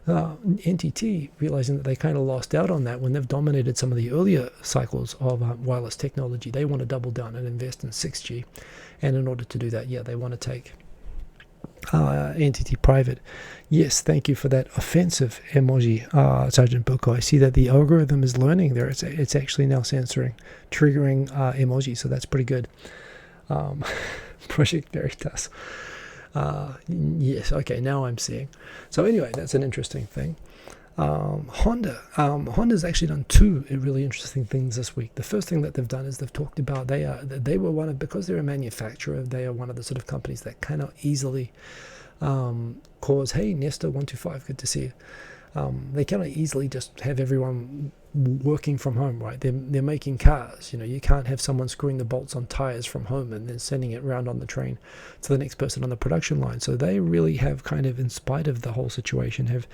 NTT, realizing that they kind of lost out on that when they've dominated some of the earlier cycles of wireless technology, they want to double down and invest in 6G. And in order to do that, they want to take NTT private. Yes, thank you for that offensive emoji, Sergeant Boko. I see that the algorithm is learning there. It's actually now triggering emojis, so that's pretty good. Project Veritas. Yes, okay, now I'm seeing. So anyway, that's an interesting thing. Honda's actually done two really interesting things this week. The first thing that they've done is they've talked about because they're a manufacturer, they are one of the sort of companies that cannot easily cause, hey, Nesta125, good to see you. They cannot easily just have everyone working from home, right? They're making cars. You can't have someone screwing the bolts on tires from home and then sending it around on the train to the next person on the production line. So they really have kind of, in spite of the whole situation, have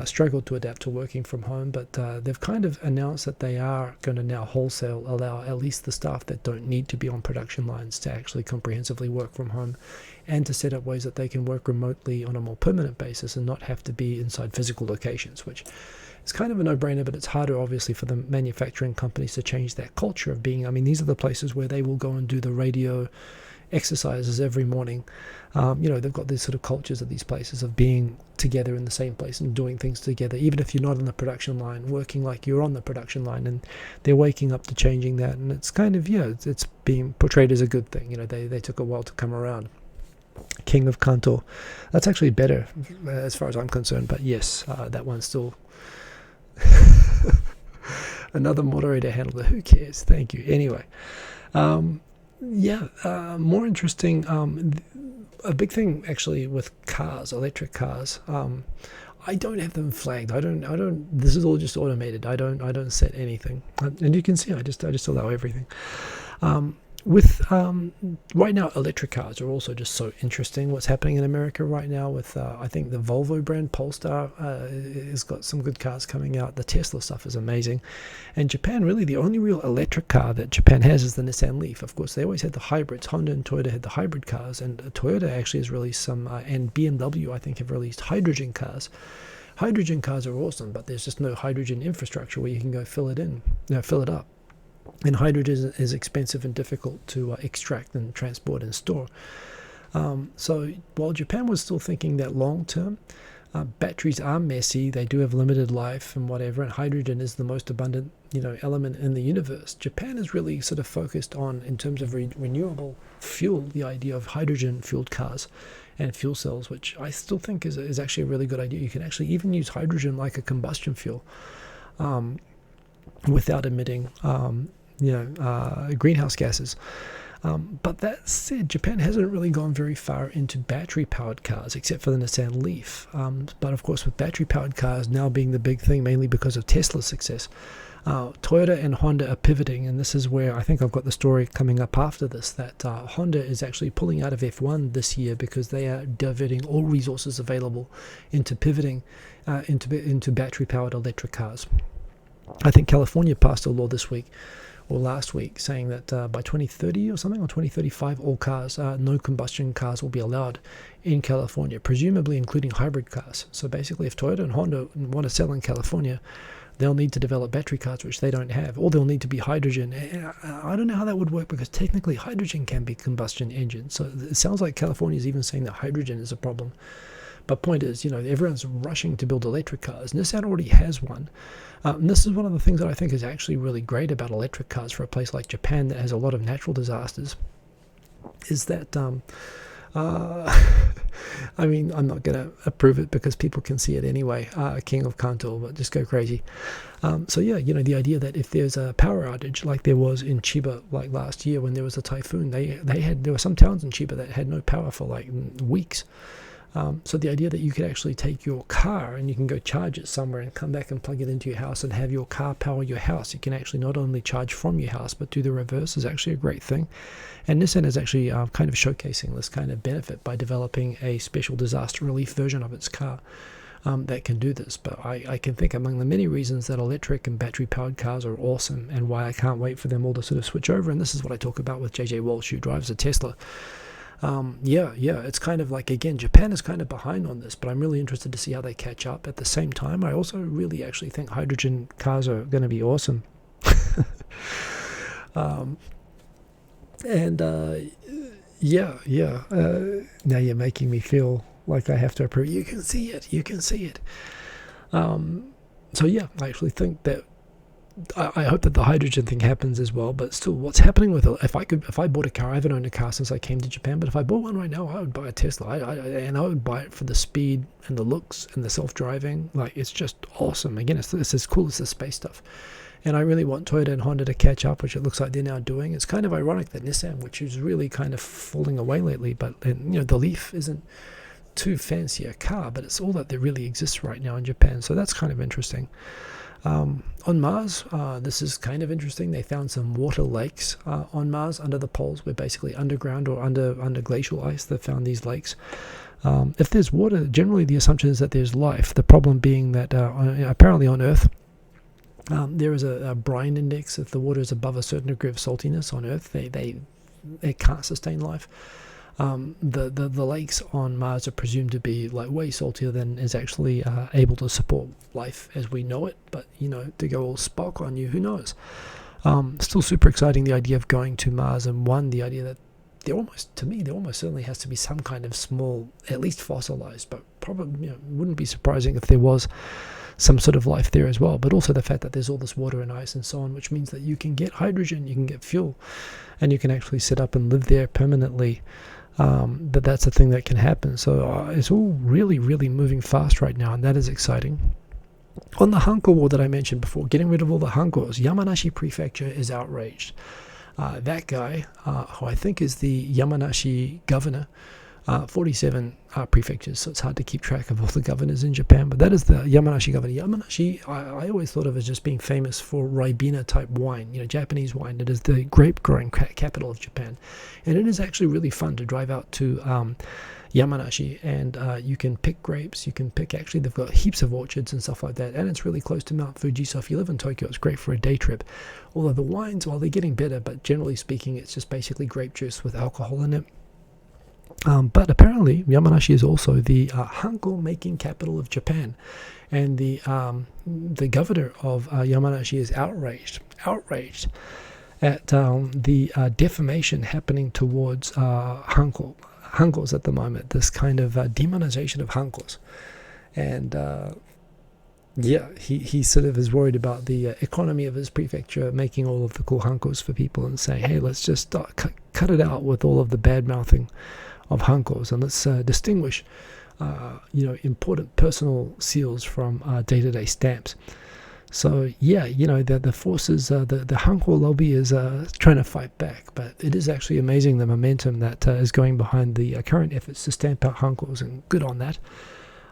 struggled to adapt to working from home. But they've kind of announced that they are going to now wholesale allow at least the staff that don't need to be on production lines to actually comprehensively work from home, and to set up ways that they can work remotely on a more permanent basis and not have to be inside physical locations, which is kind of a no-brainer, but it's harder, obviously, for the manufacturing companies to change that culture of being... these are the places where they will go and do the radio exercises every morning. They've got these sort of cultures at these places of being together in the same place and doing things together, even if you're not on the production line, working like you're on the production line, and they're waking up to changing that, and it's kind of, it's being portrayed as a good thing. They took a while to come around. King of Kanto, that's actually better as far as I'm concerned, but yes, that one's still another moderator handled it. Who cares? Thank you. Anyway, more interesting, a big thing actually with cars, electric cars. I don't have them flagged. I don't this is all just automated. I don't set anything, and you can see I just allow everything. with right now, electric cars are also just so interesting. What's happening in America right now with I think the Volvo brand Polestar has got some good cars coming out. The Tesla stuff is amazing, and Japan, really the only real electric car that Japan has is the Nissan Leaf. Of course, they always had the hybrids. Honda and Toyota had the hybrid cars, and Toyota actually has released some, and BMW I think have released hydrogen cars. Hydrogen cars are awesome, but there's just no hydrogen infrastructure where you can go fill it up. And hydrogen is expensive and difficult to extract and transport and store. So while Japan was still thinking that long term, batteries are messy, they do have limited life and whatever, and hydrogen is the most abundant element in the universe. Japan is really sort of focused on, in terms of renewable fuel, the idea of hydrogen fueled cars and fuel cells, which I still think is actually a really good idea. You can actually even use hydrogen like a combustion fuel without emitting greenhouse gases. But that said, Japan hasn't really gone very far into battery-powered cars, except for the Nissan Leaf. But of course, with battery-powered cars now being the big thing, mainly because of Tesla's success, Toyota and Honda are pivoting, and this is where I think I've got the story coming up after this, that Honda is actually pulling out of F1 this year because they are diverting all resources available into pivoting into battery-powered electric cars. I think California passed a law this week or last week saying that by 2030 or something, or 2035, all cars, no combustion cars will be allowed in California, presumably including hybrid cars. So basically, if Toyota and Honda want to sell in California, they'll need to develop battery cars, which they don't have, or they'll need to be hydrogen. I don't know how that would work, because technically hydrogen can be combustion engine. So it sounds like California is even saying that hydrogen is a problem. But point is, everyone's rushing to build electric cars. Nissan already has one. And this is one of the things that I think is actually really great about electric cars for a place like Japan that has a lot of natural disasters, is that, I mean, I'm not going to approve it because people can see it anyway, King of Kanto, but just go crazy. So yeah, the idea that if there's a power outage like there was in Chiba like last year when there was a typhoon, there were some towns in Chiba that had no power for like weeks. So the idea that you could actually take your car and you can go charge it somewhere and come back and plug it into your house and have your car power your house. You can actually not only charge from your house but do the reverse is actually a great thing. And Nissan is actually kind of showcasing this kind of benefit by developing a special disaster relief version of its car that can do this. But I can think among the many reasons that electric and battery powered cars are awesome and why I can't wait for them all to sort of switch over. And this is what I talk about with JJ Walsh, who drives a Tesla. It's kind of like, again, Japan is kind of behind on this, but I'm really interested to see how they catch up. At the same time, I also really actually think hydrogen cars are going to be awesome. Now you're making me feel like I have to approve. You can see it. So yeah, I actually think that I hope that the hydrogen thing happens as well. But still, what's happening with it? If I bought a car, I haven't owned a car since I came to Japan, but if I bought one right now, I would buy a Tesla. I would buy it for the speed and the looks and the self-driving. Like, it's just awesome. Again, it's as cool as the space stuff. And I really want Toyota and Honda to catch up, which it looks like they're now doing. It's kind of ironic that Nissan, which is really kind of falling away lately, but the Leaf isn't too fancy a car, but it's all that there really exists right now in Japan. So that's kind of interesting. On Mars, this is kind of interesting. They found some water lakes on Mars under the poles. We're basically underground or under glacial ice. They found these lakes. If there's water, generally the assumption is that there's life. The problem being that apparently on Earth, there is a brine index. If the water is above a certain degree of saltiness on Earth, they can't sustain life. The lakes on Mars are presumed to be like way saltier than is actually able to support life as we know it. But to go all Spock on you, who knows? Still super exciting, the idea of going to Mars, and the idea that there almost certainly has to be some kind of small, at least fossilized, but probably wouldn't be surprising if there was some sort of life there as well. But also the fact that there's all this water and ice and so on, which means that you can get hydrogen, you can get fuel, and you can actually set up and live there permanently. But that's a thing that can happen. So it's all really, really moving fast right now, and that is exciting. On the Hanko war that I mentioned before, getting rid of all the Hankos, Yamanashi Prefecture is outraged. That guy, who I think is the Yamanashi governor, 47 prefectures, so it's hard to keep track of all the governors in Japan. But that is the Yamanashi governor. Yamanashi, I always thought of as just being famous for Ribena type wine, Japanese wine. It is the grape growing capital of Japan, and it is actually really fun to drive out to Yamanashi, and you can pick grapes. You can pick, actually they've got heaps of orchards and stuff like that, and it's really close to Mount Fuji, so if you live in Tokyo, it's great for a day trip. Although the wines, well, they're getting better, but generally speaking, it's just basically grape juice with alcohol in it. But apparently Yamanashi is also the Hanko making capital of Japan, and the governor of Yamanashi is outraged at the defamation happening towards Hankos at the moment, this kind of demonization of Hankos. And he sort of is worried about the economy of his prefecture, making all of the cool Hankos for people and saying, hey, let's just cut it out with all of the bad mouthing of Hankos, and let's distinguish important personal seals from day-to-day stamps. So the forces, the Hanko lobby is trying to fight back, but it is actually amazing the momentum that is going behind the current efforts to stamp out Hankos, and good on that.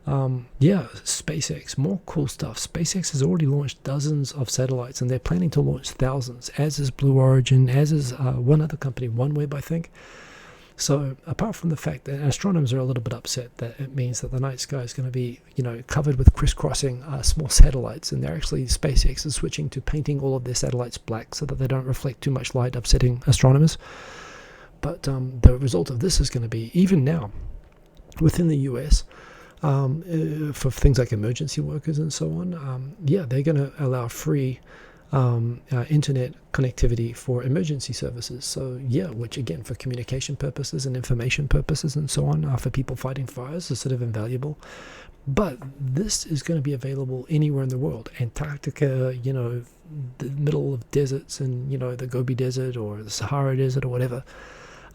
SpaceX, more cool stuff. SpaceX has already launched dozens of satellites, and they're planning to launch thousands, as is Blue Origin, as is one other company, OneWeb, I think. So apart from the fact that astronomers are a little bit upset that it means that the night sky is going to be, covered with crisscrossing small satellites, and they're actually, SpaceX is switching to painting all of their satellites black so that they don't reflect too much light, upsetting astronomers. But the result of this is going to be, even now, within the US, for things like emergency workers and so on, they're going to allow free internet connectivity for emergency services. So which again, for communication purposes and information purposes and so on, for people fighting fires, is sort of invaluable. But this is going to be available anywhere in the world. Antarctica, the middle of deserts, and the Gobi Desert or the Sahara Desert or whatever.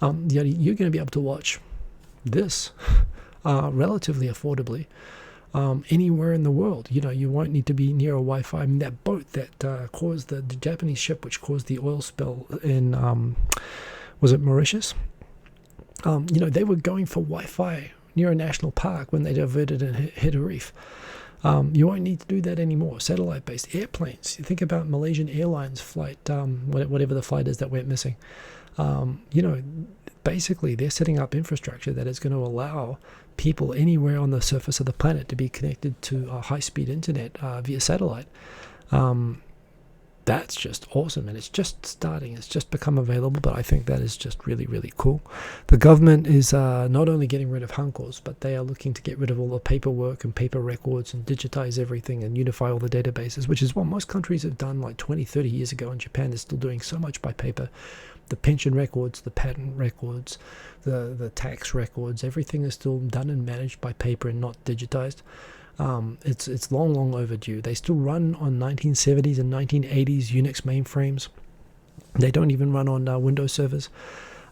You're going to be able to watch this relatively affordably anywhere in the world. You won't need to be near a Wi-Fi. I mean, that boat that caused the Japanese ship which caused the oil spill in was it Mauritius? They were going for Wi-Fi near a national park when they diverted and hit a reef. You won't need to do that anymore. Satellite-based airplanes. You think about Malaysian Airlines flight, whatever the flight is that went missing. Basically, they're setting up infrastructure that is going to allow people anywhere on the surface of the planet to be connected to high-speed internet via satellite. That's just awesome, and it's just starting. It's just become available, but I think that is just really, really cool. The government is not only getting rid of Hankos, but they are looking to get rid of all the paperwork and paper records and digitize everything and unify all the databases, which is what most countries have done like 20, 30 years ago. In Japan, they're still doing so much by paper. The pension records, the patent records, the tax records, everything is still done and managed by paper and not digitized. It's long overdue. They still run on 1970s and 1980s Unix mainframes. They don't even run on Windows servers.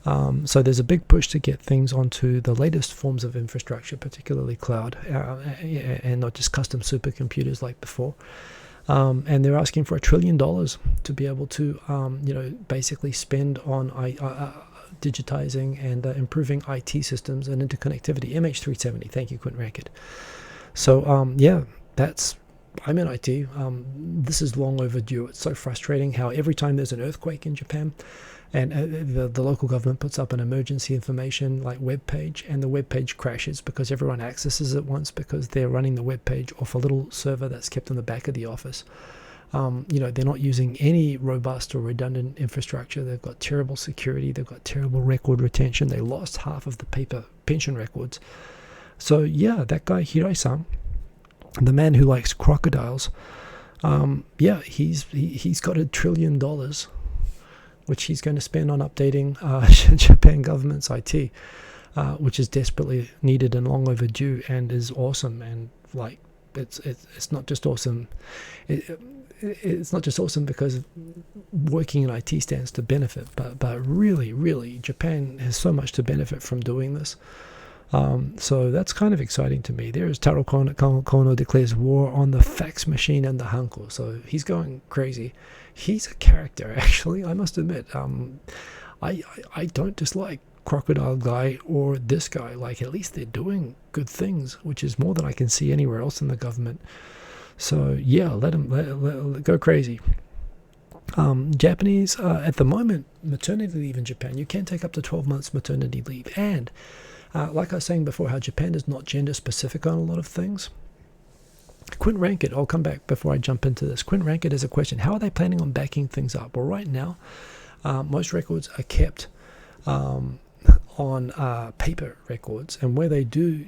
So there's a big push to get things onto the latest forms of infrastructure, particularly cloud, and not just custom supercomputers like before. And they're asking for $1 trillion to be able to, basically spend on digitizing and improving IT systems and interconnectivity. MH370, thank you, Quentin Rackett. So, I'm in IT. This is long overdue. It's so frustrating how every time there's an earthquake in Japan, and the local government puts up an emergency information like web page, and the web page crashes because everyone accesses it once because they're running the web page off a little server that's kept in the back of the office. They're not using any robust or redundant infrastructure. They've got terrible security. They've got terrible record retention. They lost half of the paper pension records. So that guy Hirai-san, the man who likes crocodiles, he's got $1 trillion, which he's going to spend on updating Japan government's IT, which is desperately needed and long overdue, and is awesome. And like, it's not just awesome. It's not just awesome because working in IT stands to benefit, but really, Japan has so much to benefit from doing this. So that's kind of exciting to me. There's Taro Kono declares war on the fax machine and the Hanko. So he's going crazy. He's a character, actually, I must admit. I don't dislike crocodile guy or this guy. Like, at least they're doing good things, which is more than I can see anywhere else in the government. So yeah, let them go crazy. Japanese, at the moment, maternity leave in Japan, you can take up to 12 months maternity leave. And like I was saying before, how Japan is not gender specific on a lot of things. Quint Rankit, I'll come back before I jump into this. Quint Rankit has a question. How are they planning on backing things up? Well, right now, most records are kept on paper records, and where they do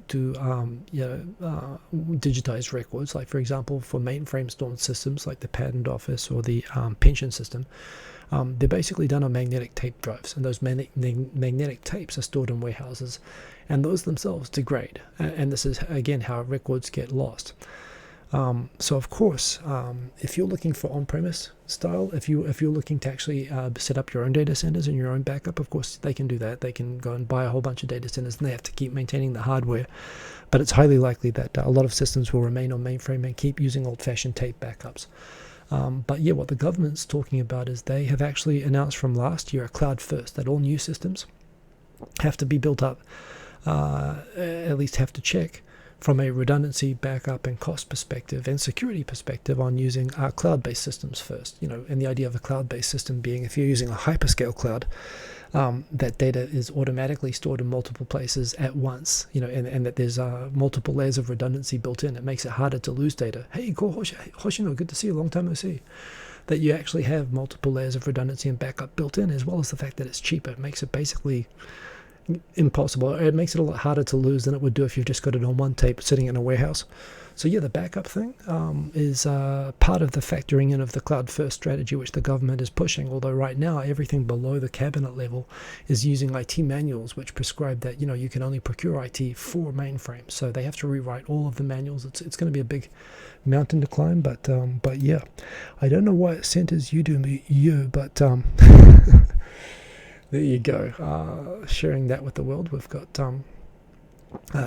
digitize records, like for example for mainframe stored systems like the patent office or the pension system, they're basically done on magnetic tape drives, and those magnetic tapes are stored in warehouses, and those themselves degrade, and this is again how records get lost. So of course, if you're looking for on-premise style, if you're looking to actually set up your own data centers and your own backup, of course they can do that. They can go and buy a whole bunch of data centers, and they have to keep maintaining the hardware. But it's highly likely that a lot of systems will remain on mainframe and keep using old-fashioned tape backups. But yeah, what the government's talking about is they have actually announced from last year a cloud first, that all new systems have to be built up, at least have to check from a redundancy, backup, and cost perspective and security perspective on using cloud-based systems first. And the idea of a cloud-based system being, if you're using a hyperscale cloud, that data is automatically stored in multiple places at once, and that there's multiple layers of redundancy built in. It makes it harder to lose data. Hey, cool, Hoshino, good to see you, long time no see. That you actually have multiple layers of redundancy and backup built in, as well as the fact that it's cheaper. It makes it basically impossible. It makes it a lot harder to lose than it would do if you've just got it on one tape sitting in a warehouse. So yeah, the backup thing is part of the factoring in of the cloud first strategy, which the government is pushing. Although right now everything below the cabinet level is using IT manuals, which prescribe that you can only procure IT for mainframes. So they have to rewrite all of the manuals. It's going to be a big mountain to climb. But yeah, I don't know why it centers you, but there you go, sharing that with the world. We've got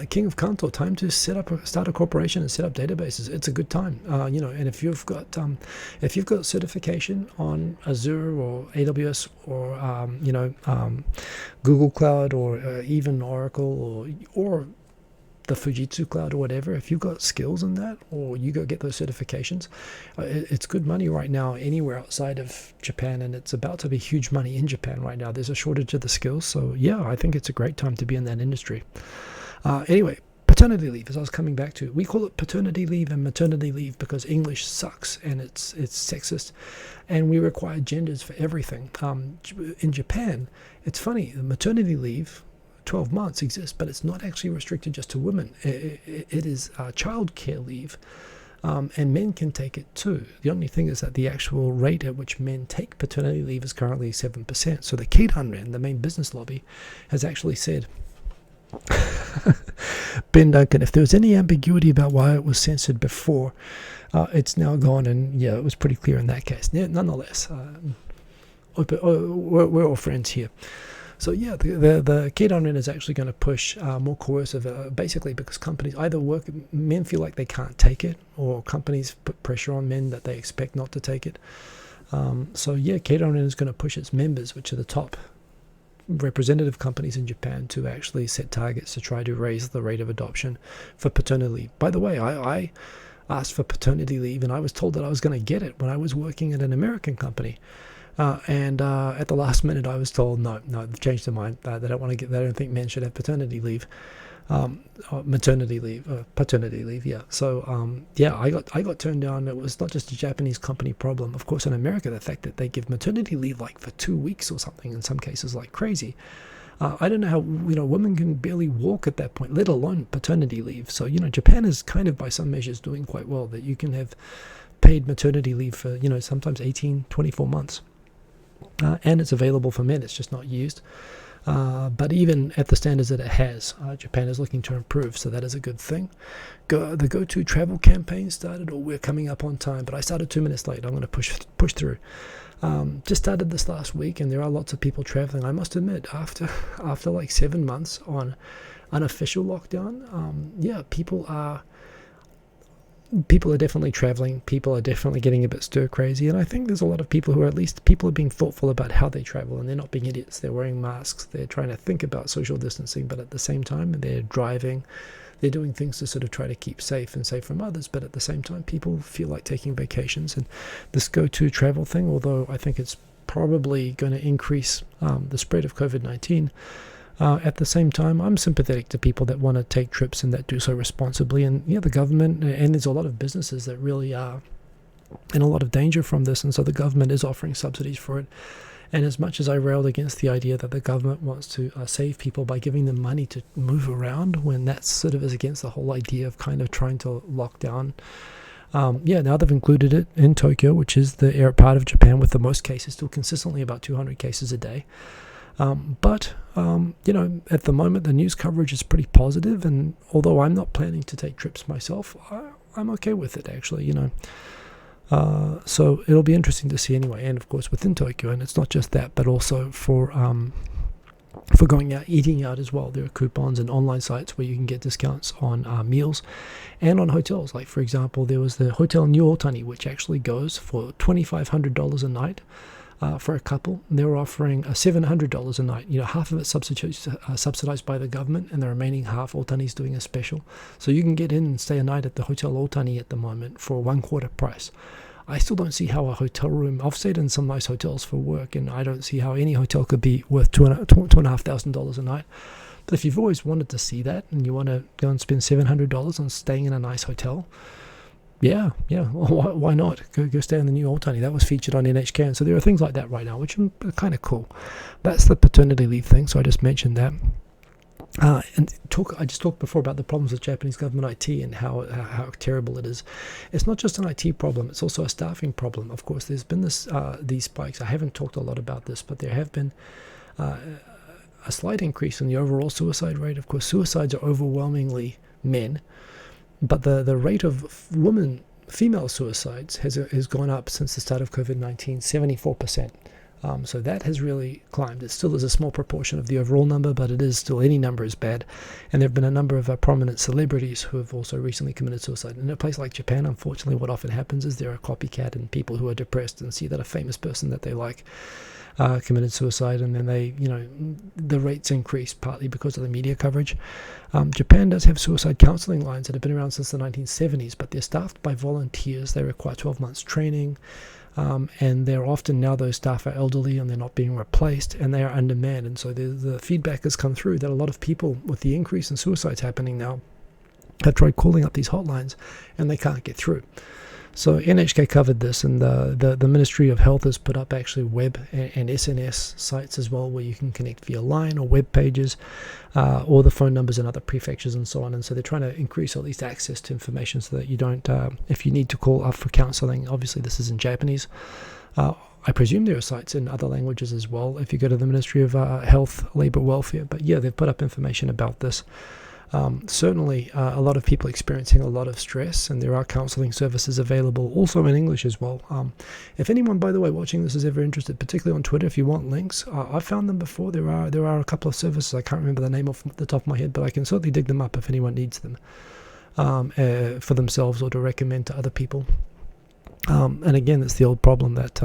King of Kanto, time to start a corporation and set up databases. It's a good time, and if you've got certification on Azure or AWS or Google Cloud or even Oracle or the Fujitsu Cloud or whatever, if you've got skills in that, or you go get those certifications, it's good money right now anywhere outside of Japan, and it's about to be huge money in Japan right now. There's a shortage of the skills, so yeah, I think it's a great time to be in that industry. Anyway, paternity leave, as I was coming back to, we call it paternity leave and maternity leave because English sucks and it's sexist, and we require genders for everything. In Japan, it's funny, the maternity leave, 12 months exists, but it's not actually restricted just to women. It is child care leave, and men can take it too. The only thing is that the actual rate at which men take paternity leave is currently 7%. So the Keidanren, the main business lobby, has actually said, Ben Duncan, if there was any ambiguity about why it was censored before, it's now gone, and yeah, it was pretty clear in that case. Nonetheless, we're all friends here. So yeah, the Keidanren is actually going to push more coercive, basically because companies men feel like they can't take it, or companies put pressure on men that they expect not to take it. So yeah, Keidanren is going to push its members, which are the top representative companies in Japan, to actually set targets to try to raise the rate of adoption for paternity leave. By the way, I asked for paternity leave, and I was told that I was going to get it when I was working at an American company. And at the last minute, I was told, no, they've changed their mind. They don't want to get. They don't think men should have paternity leave, maternity leave, paternity leave. Yeah. So yeah, I got turned down. It was not just a Japanese company problem. Of course, in America, the fact that they give maternity leave like for 2 weeks or something in some cases, like crazy. I don't know how women can barely walk at that point, let alone paternity leave. So Japan is kind of by some measures doing quite well, that you can have paid maternity leave for sometimes 18, 24 months. And it's available for men, it's just not used. But even at the standards that it has, Japan is looking to improve, so that is a good thing. The Go-To travel campaign started, or we're coming up on time, but I started 2 minutes late. I'm going to push through. Just started this last week, and there are lots of people traveling. I must admit, after like 7 months on unofficial lockdown, people are people are definitely traveling. People are definitely getting a bit stir crazy, and I think there's a lot of people who are, at least people are being thoughtful about how they travel, and they're not being idiots. They're wearing masks. They're trying to think about social distancing, but at the same time, they're driving. They're doing things to sort of try to keep safe and safe from others, but at the same time, people feel like taking vacations. And this go-to travel thing, although I think it's probably going to increase the spread of COVID-19, at the same time, I'm sympathetic to people that want to take trips and that do so responsibly. And yeah, the government, and there's a lot of businesses that really are in a lot of danger from this, and so the government is offering subsidies for it. And as much as I railed against the idea that the government wants to save people by giving them money to move around, when that sort of is against the whole idea of kind of trying to lock down. Now they've included it in Tokyo, which is the part of Japan with the most cases, still consistently about 200 cases a day. But at the moment, the news coverage is pretty positive, and although I'm not planning to take trips myself, I'm okay with it, actually, So it'll be interesting to see anyway, and of course within Tokyo, and it's not just that, but also for going out, eating out as well. There are coupons and online sites where you can get discounts on meals and on hotels. Like, for example, there was the Hotel New Otani, which actually goes for $2,500 a night for a couple. They were offering $700 a night. Half of it subsidized by the government, and the remaining half, Otani's doing a special. So you can get in and stay a night at the Hotel Otani at the moment for 1/4 price. I still don't see how a hotel room, I've stayed in some nice hotels for work, and I don't see how any hotel could be worth $2,500 a night. But if you've always wanted to see that, and you want to go and spend $700 on staying in a nice hotel, yeah, why not? Go stay in the New Otani. That was featured on NHK, and so there are things like that right now, which are kind of cool. That's the paternity leave thing, so I just mentioned that. I just talked before about the problems with Japanese government IT and how terrible it is. It's not just an IT problem; it's also a staffing problem. Of course, there's been these spikes. I haven't talked a lot about this, but there have been a slight increase in the overall suicide rate. Of course, suicides are overwhelmingly men, but the rate of female suicides has gone up since the start of COVID-19, 74%. So that has really climbed. It still is a small proportion of the overall number, but it is still, any number is bad. And there have been a number of prominent celebrities who have also recently committed suicide. In a place like Japan, unfortunately, what often happens is there are copycat and people who are depressed and see that a famous person that they like committed suicide, and then the rates increase partly because of the media coverage. Japan does have suicide counseling lines that have been around since the 1970s, but they're staffed by volunteers. They require 12 months training. And they're often, now those staff are elderly and they're not being replaced, and they are undermanned. And so the feedback has come through that a lot of people, with the increase in suicides happening now, have tried calling up these hotlines and they can't get through. So NHK covered this, and the Ministry of Health has put up actually web and SNS sites as well, where you can connect via line or web pages, or the phone numbers in other prefectures and so on. And so they're trying to increase at least access to information so that you don't, if you need to call up for counseling, obviously this is in Japanese. I presume there are sites in other languages as well if you go to the Ministry of Health, Labour, Welfare. But yeah, they've put up information about this. Certainly a lot of people experiencing a lot of stress, and there are counseling services available also in English as well. If anyone, by the way, watching this is ever interested, particularly on Twitter, if you want links, I've found them before. There are a couple of services. I can't remember the name off the top of my head, but I can certainly dig them up if anyone needs them for themselves or to recommend to other people. And again, it's the old problem that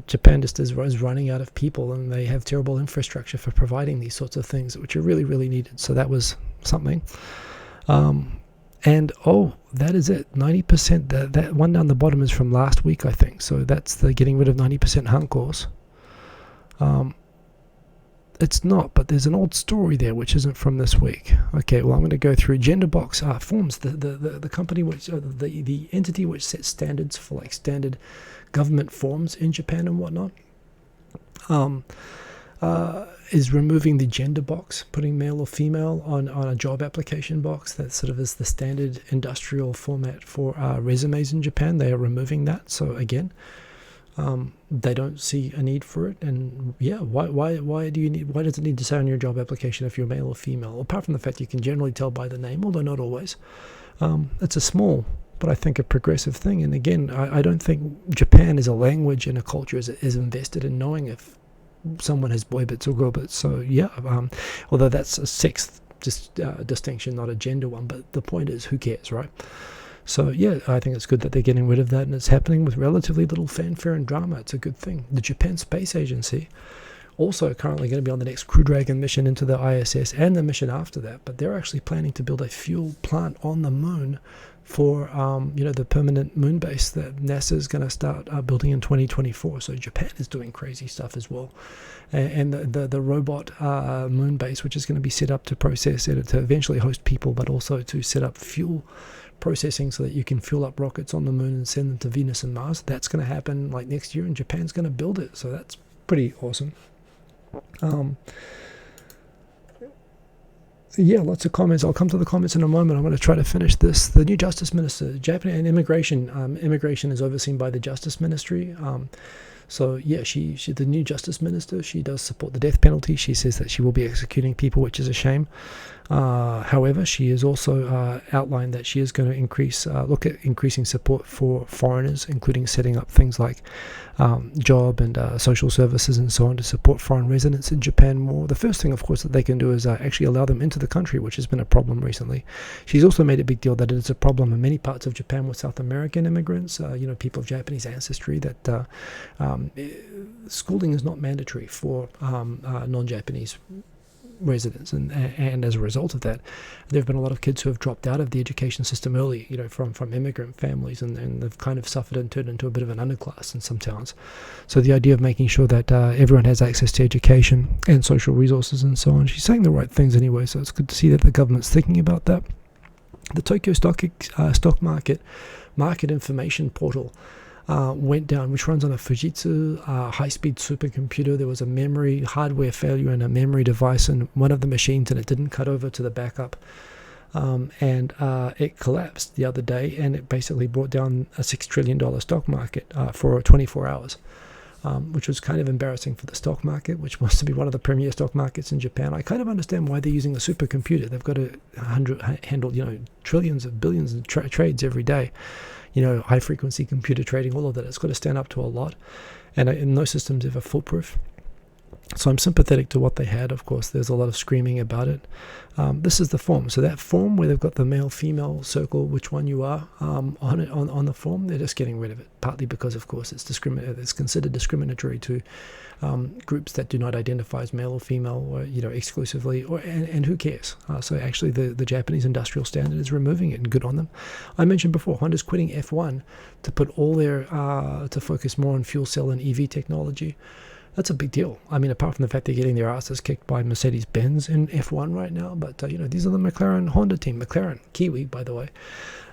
Japan just is running out of people, and they have terrible infrastructure for providing these sorts of things, which are really, really needed. So that was something. And that is it. 90%. That one down the bottom is from last week, I think. So that's the getting rid of 90% Hankos. It's not, but there's an old story there which isn't from this week. Okay, well, I'm going to go through Gender Box Forms, the company which the entity which sets standards for like standard government forms in Japan and whatnot, is removing the gender box, putting male or female on a job application box. That sort of is the standard industrial format for resumes in Japan. They are removing that. So again, they don't see a need for it. And yeah, why does it need to say on your job application if you're male or female? Apart from the fact you can generally tell by the name, although not always. It's a small, but I think a progressive thing. And again, I don't think Japan as a language and a culture is invested in knowing if someone has boy bits or girl bits. So yeah, although that's a sex distinction, not a gender one. But the point is, who cares, right? So yeah, I think it's good that they're getting rid of that, and it's happening with relatively little fanfare and drama. It's a good thing. The Japan Space Agency also currently going to be on the next Crew Dragon mission into the ISS and the mission after that, but they're actually planning to build a fuel plant on the moon for the permanent moon base that NASA is going to start building in 2024. So Japan is doing crazy stuff as well, and the robot moon base, which is going to be set up to process it, to eventually host people, but also to set up fuel processing so that you can fuel up rockets on the moon and send them to Venus and Mars. That's going to happen like next year, and Japan's going to build it. So that's pretty awesome. Yeah, lots of comments. I'll come to the comments in a moment. I'm going to try to finish this. The new Justice Minister, Japan and immigration. Immigration is overseen by the Justice Ministry. So yeah, she the new Justice Minister. She does support the death penalty. She says that she will be executing people, which is a shame. However, she has also outlined that she is going to look at increasing support for foreigners, including setting up things like job and social services and so on to support foreign residents in Japan more. The first thing, of course, that they can do is actually allow them into the country, which has been a problem recently. She's also made a big deal that it is a problem in many parts of Japan with South American immigrants, people of Japanese ancestry, that schooling is not mandatory for non-Japanese residents, and as a result of that, there have been a lot of kids who have dropped out of the education system early, from immigrant families, and they've kind of suffered and turned into a bit of an underclass in some towns. So the idea of making sure that everyone has access to education and social resources and so on, she's saying the right things anyway, so it's good to see that the government's thinking about that. The Tokyo stock market information portal went down, which runs on a Fujitsu high-speed supercomputer. There was a memory hardware failure in a memory device in one of the machines, and it didn't cut over to the backup. And it collapsed the other day, and it basically brought down a $6 trillion stock market for 24 hours, which was kind of embarrassing for the stock market, which wants to be one of the premier stock markets in Japan. I kind of understand why they're using a supercomputer. They've got to handle trillions of billions of trades every day. High frequency computer trading, all of that. It's got to stand up to a lot, and no system's ever foolproof. So I'm sympathetic to what they had. Of course, there's a lot of screaming about it. This is the form. So that form where they've got the male-female circle, which one you are on the form, they're just getting rid of it. Partly because, of course, it's considered discriminatory to groups that do not identify as male or female, or exclusively, and who cares? So actually, the Japanese industrial standard is removing it, and good on them. I mentioned before, Honda's quitting F1 to put all their to focus more on fuel cell and EV technology. That's a big deal. I mean, apart from the fact they're getting their asses kicked by Mercedes-Benz in F1 right now, but these are the McLaren Honda team. McLaren, Kiwi, by the way.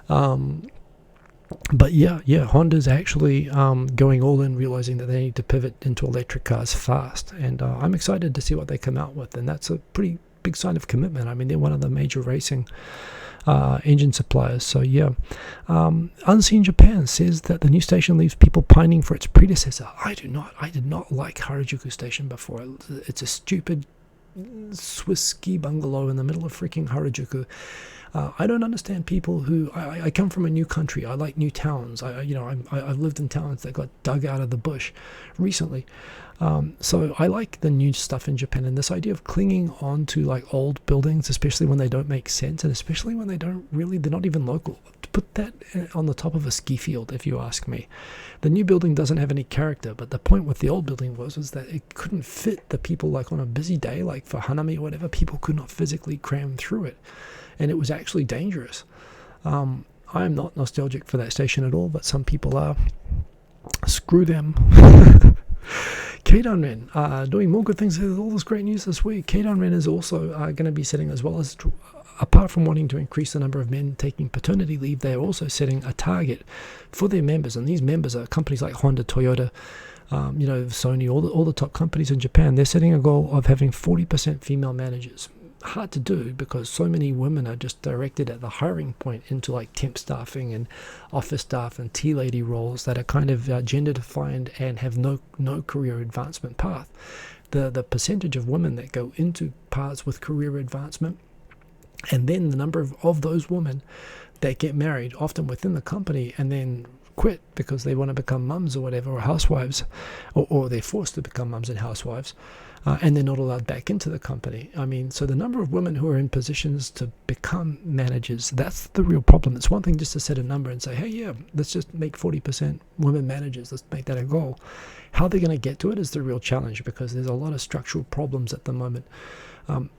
But yeah, Honda's actually going all in, realizing that they need to pivot into electric cars fast, and I'm excited to see what they come out with, and that's a pretty big sign of commitment. I mean, they're one of the major racing engine suppliers. So yeah, Unseen Japan says that the new station leaves people pining for its predecessor. I did not like Harajuku Station before. It's a stupid Swiss ski bungalow in the middle of freaking Harajuku. I don't understand people who I come from a new country. I like new towns. I've lived in towns that got dug out of the bush recently. So I like the new stuff in Japan, and this idea of clinging on to like old buildings, especially when they don't make sense, and especially when they're not even local. To put that on the top of a ski field, if you ask me. The new building doesn't have any character, but the point with the old building was that it couldn't fit the people, like on a busy day, like for Hanami or whatever, people could not physically cram through it. And it was actually dangerous. I am not nostalgic for that station at all, but some people are. Screw them. Keidanren, doing more good things. There's all this great news this week. Keidanren is also going to be setting, as well as, apart from wanting to increase the number of men taking paternity leave, they are also setting a target for their members. And these members are companies like Honda, Toyota, Sony, all the top companies in Japan. They're setting a goal of having 40% female managers. Hard to do because so many women are just directed at the hiring point into like temp staffing and office staff and tea lady roles that are kind of gender defined and have no career advancement path. The percentage of women that go into paths with career advancement, and then the number of those women that get married, often within the company, and then quit because they want to become mums or whatever, or housewives, or they're forced to become mums and housewives, and they're not allowed back into the company. I mean, so the number of women who are in positions to become managers, that's the real problem. It's one thing just to set a number and say, hey, yeah, let's just make 40% women managers. Let's make that a goal. How they're going to get to it is the real challenge, because there's a lot of structural problems at the moment.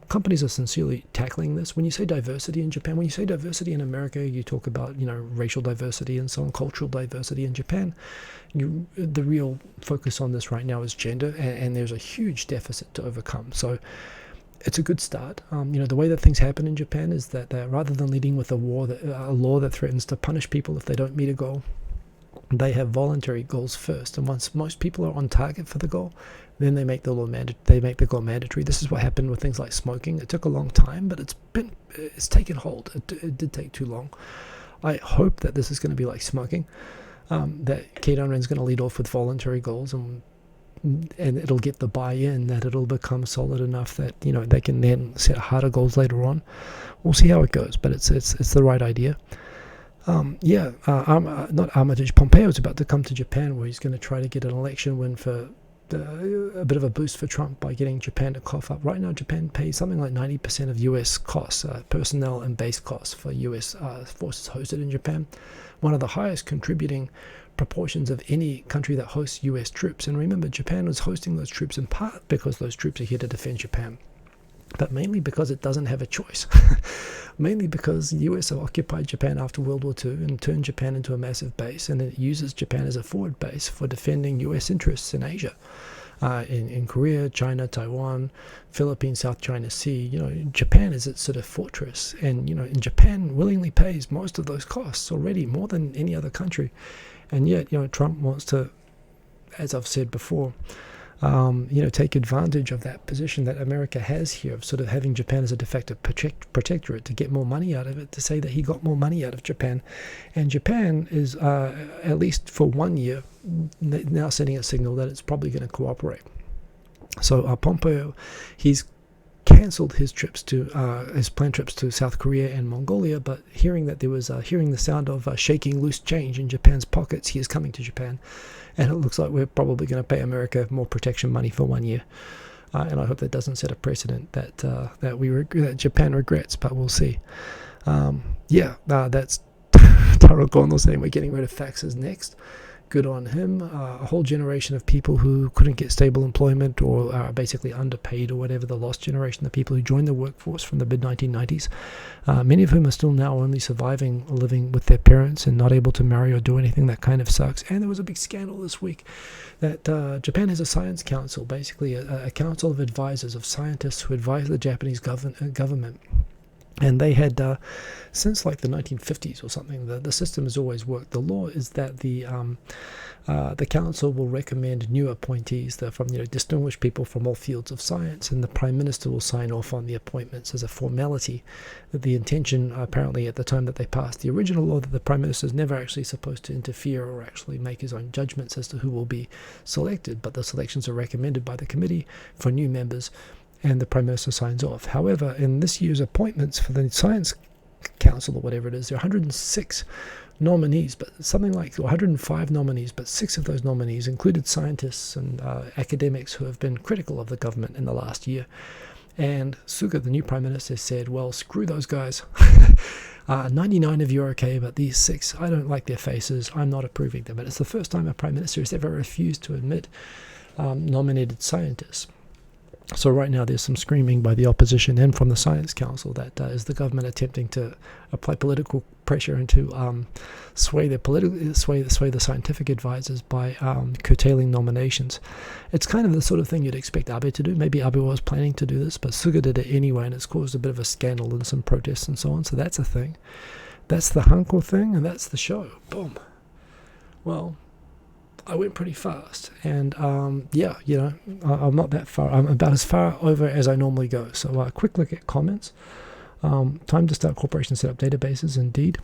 Companies are sincerely tackling this. When you say diversity in Japan, when you say diversity in America, you talk about, racial diversity and so on, cultural diversity. In Japan, the real focus on this right now is gender, and there's a huge deficit to overcome. So it's a good start. The way that things happen in Japan is that rather than leading with a law that threatens to punish people if they don't meet a goal, they have voluntary goals first, and once most people are on target for the goal, then they make the goal mandatory. This is what happened with things like smoking. It took a long time, but it's taken hold. It did take too long. I hope that this is going to be like smoking, that Keidanren is going to lead off with voluntary goals, and it'll get the buy-in, that it'll become solid enough that they can then set harder goals later on. We'll see how it goes, but it's the right idea. Not Armitage, Pompeo is about to come to Japan, where he's going to try to get an election win for a bit of a boost for Trump by getting Japan to cough up. Right now, Japan pays something like 90% of U.S. costs, personnel and base costs for U.S. Forces hosted in Japan. One of the highest contributing proportions of any country that hosts U.S. troops. And remember, Japan was hosting those troops in part because those troops are here to defend Japan, but mainly because it doesn't have a choice. Mainly because the US have occupied Japan after World War II and turned Japan into a massive base, and it uses Japan as a forward base for defending US interests in Asia, in Korea, China, Taiwan, Philippines, South China Sea. Japan is its sort of fortress, and and Japan willingly pays most of those costs already, more than any other country. And yet Trump wants to, as I've said before, take advantage of that position that America has here of sort of having Japan as a de facto protectorate to get more money out of it, to say that he got more money out of Japan. And Japan is, at least for 1 year, now sending a signal that it's probably going to cooperate. So Pompeo, he's cancelled his planned trips to South Korea and Mongolia, but hearing the sound of shaking loose change in Japan's pockets, he is coming to Japan. And it looks like we're probably going to pay America more protection money for 1 year. And I hope that doesn't set a precedent that Japan regrets, but we'll see. That's Taro Kono saying we're getting rid of faxes next. Good on him. A whole generation of people who couldn't get stable employment, or are basically underpaid or whatever, the lost generation, the people who joined the workforce from the mid-1990s, many of whom are still now only surviving, living with their parents and not able to marry or do anything. That kind of sucks. And there was a big scandal this week that Japan has a science council, basically a council of advisors, of scientists who advise the Japanese government. And they had, since like the 1950s or something, the system has always worked. The law is that the council will recommend new appointees from distinguished people from all fields of science, and the Prime Minister will sign off on the appointments as a formality. The intention, apparently, at the time that they passed the original law, that the Prime Minister is never actually supposed to interfere or actually make his own judgments as to who will be selected, but the selections are recommended by the committee for new members, and the Prime Minister signs off. However, in this year's appointments for the Science Council, or whatever it is, there are 106 nominees, but something like 105 nominees, but 6 of those nominees included scientists and academics who have been critical of the government in the last year. And Suga, the new Prime Minister, said, well, screw those guys. 99 of you are okay, but these 6, I don't like their faces. I'm not approving them. And it's the first time a Prime Minister has ever refused to admit nominated scientists. So right now there's some screaming by the opposition and from the Science Council that is the government attempting to apply political pressure and to sway the scientific advisors by curtailing nominations. It's kind of the sort of thing you'd expect Abe to do. Maybe Abe was planning to do this, but Suga did it anyway, and it's caused a bit of a scandal and some protests and so on. So that's a thing. That's the Hankos thing, and that's the show. Boom. Well, I went pretty fast, and I'm not that far. I'm about as far over as I normally go. So a quick look at comments. Time to start corporation setup databases. Indeed.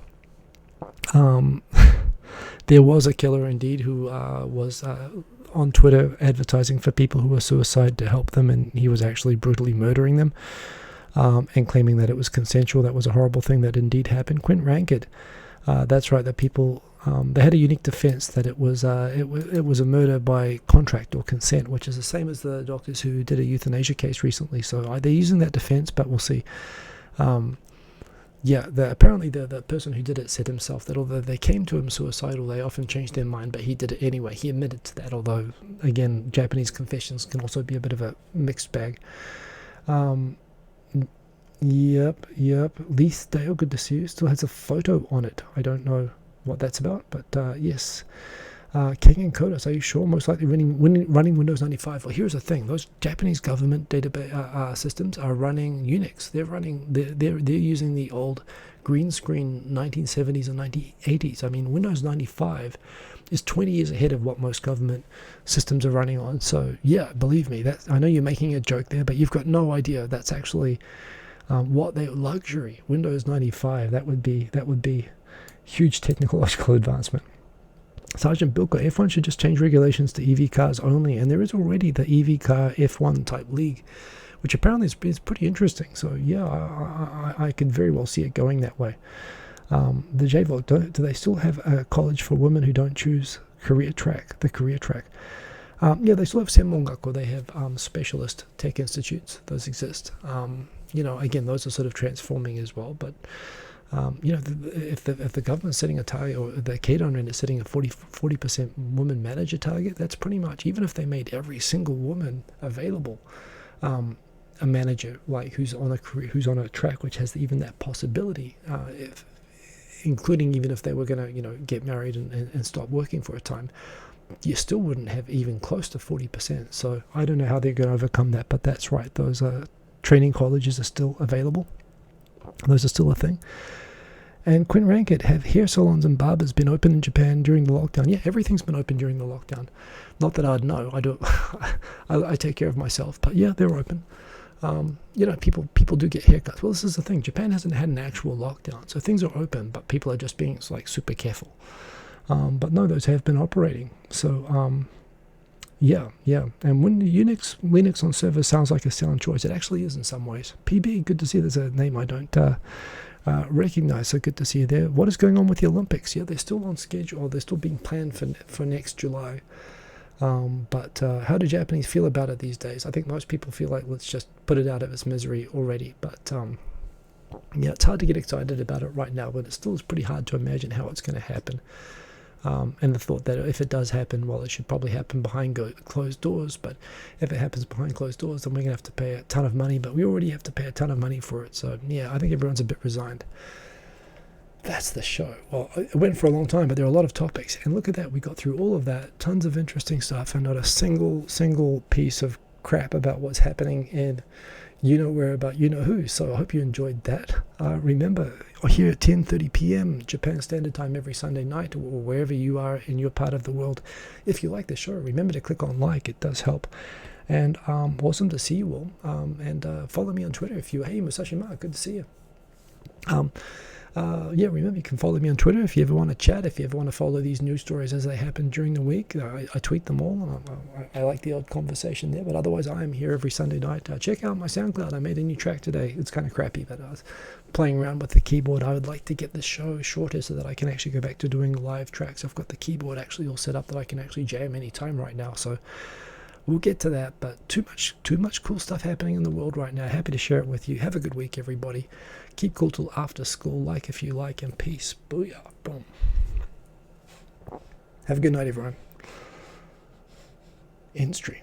There was a killer indeed who was on Twitter advertising for people who were suicide to help them, and he was actually brutally murdering them and claiming that it was consensual. That was a horrible thing that indeed happened. Quint Ranked. That's right, that people They had a unique defense that it was a murder by contract or consent, which is the same as the doctors who did a euthanasia case recently. So they're using that defense, but we'll see. Apparently the person who did it said himself that although they came to him suicidal, they often changed their mind, but he did it anyway. He admitted to that, although, again, Japanese confessions can also be a bit of a mixed bag. Yep. Leith Dale, good to see you. Still has a photo on it. I don't know what that's about, but yes. King and Kodos, are you sure? Most likely running Windows 95. Well, here's the thing: those Japanese government database systems are running Unix. They're using the old green screen 1970s and 1980s. I mean, Windows 95 is 20 years ahead of what most government systems are running on. So yeah, believe me, that I know you're making a joke there, but you've got no idea that's actually what they luxury. Windows 95. That would be huge technological advancement. Sergeant Bilko, F1 should just change regulations to EV cars only, and there is already the EV car F1 type league, which apparently is pretty interesting. So yeah, I could very well see it going that way. The JVlog, do they still have a college for women who don't choose the career track? Yeah, they still have Senmongako. They have specialist tech institutes. Those exist. Again, those are sort of transforming as well, but if the government's setting a target, or the Keidanren is setting a 40% woman manager target, that's pretty much, even if they made every single woman available, a manager like who's on a track which has even that possibility, including even if they were going to get married and stop working for a time, you still wouldn't have even close to 40%. So I don't know how they're going to overcome that, but that's right. Those training colleges are still available. Those are still a thing. And Quinn Rankett, have hair salons and barbers been open in Japan during the lockdown? Yeah, everything's been open during the lockdown. Not that I'd know. I do. I take care of myself. But yeah, they're open. People do get haircuts. Well, this is the thing. Japan hasn't had an actual lockdown, so things are open, but people are just being super careful. But no, those have been operating. So yeah. And when Linux on server sounds like a sound choice, it actually is in some ways. PB, good to see. There's a name I don't recognize, so good to see you there. What is going on with the Olympics? Yeah, they're still on schedule. They're still being planned for next July. But how do Japanese feel about it these days? I think most people feel like let's just put it out of its misery already. But yeah, it's hard to get excited about it right now, but it still is pretty hard to imagine how it's going to happen. And the thought that if it does happen, well, it should probably happen behind closed doors. But if it happens behind closed doors, then we're going to have to pay a ton of money. But we already have to pay a ton of money for it. So, yeah, I think everyone's a bit resigned. That's the show. Well, it went for a long time, but there are a lot of topics. And look at that. We got through all of that. Tons of interesting stuff and not a single piece of crap about what's happening in where about who. So I hope you enjoyed that. Remember, here at 10:30 p.m. Japan Standard Time every Sunday night, or wherever you are in your part of the world. If you like the show, remember to click on like. It does help. And awesome to see you all. And follow me on Twitter hey, Musashi Ma, good to see you. Remember, you can follow me on Twitter if you ever want to chat, if you ever want to follow these news stories as they happen during the week. I tweet them all, and I like the odd conversation there, but otherwise I am here every Sunday night. Check out my SoundCloud. I made a new track today. It's kind of crappy, but I was playing around with the keyboard. I would like to get the show shorter so that I can actually go back to doing live tracks. I've got the keyboard actually all set up that I can actually jam anytime right now, so we'll get to that. But too much cool stuff happening in the world right now. Happy to share it with you. Have a good week, everybody. Keep cool till after school. Like if you like, and peace. Booyah. Boom. Have a good night, everyone. End stream.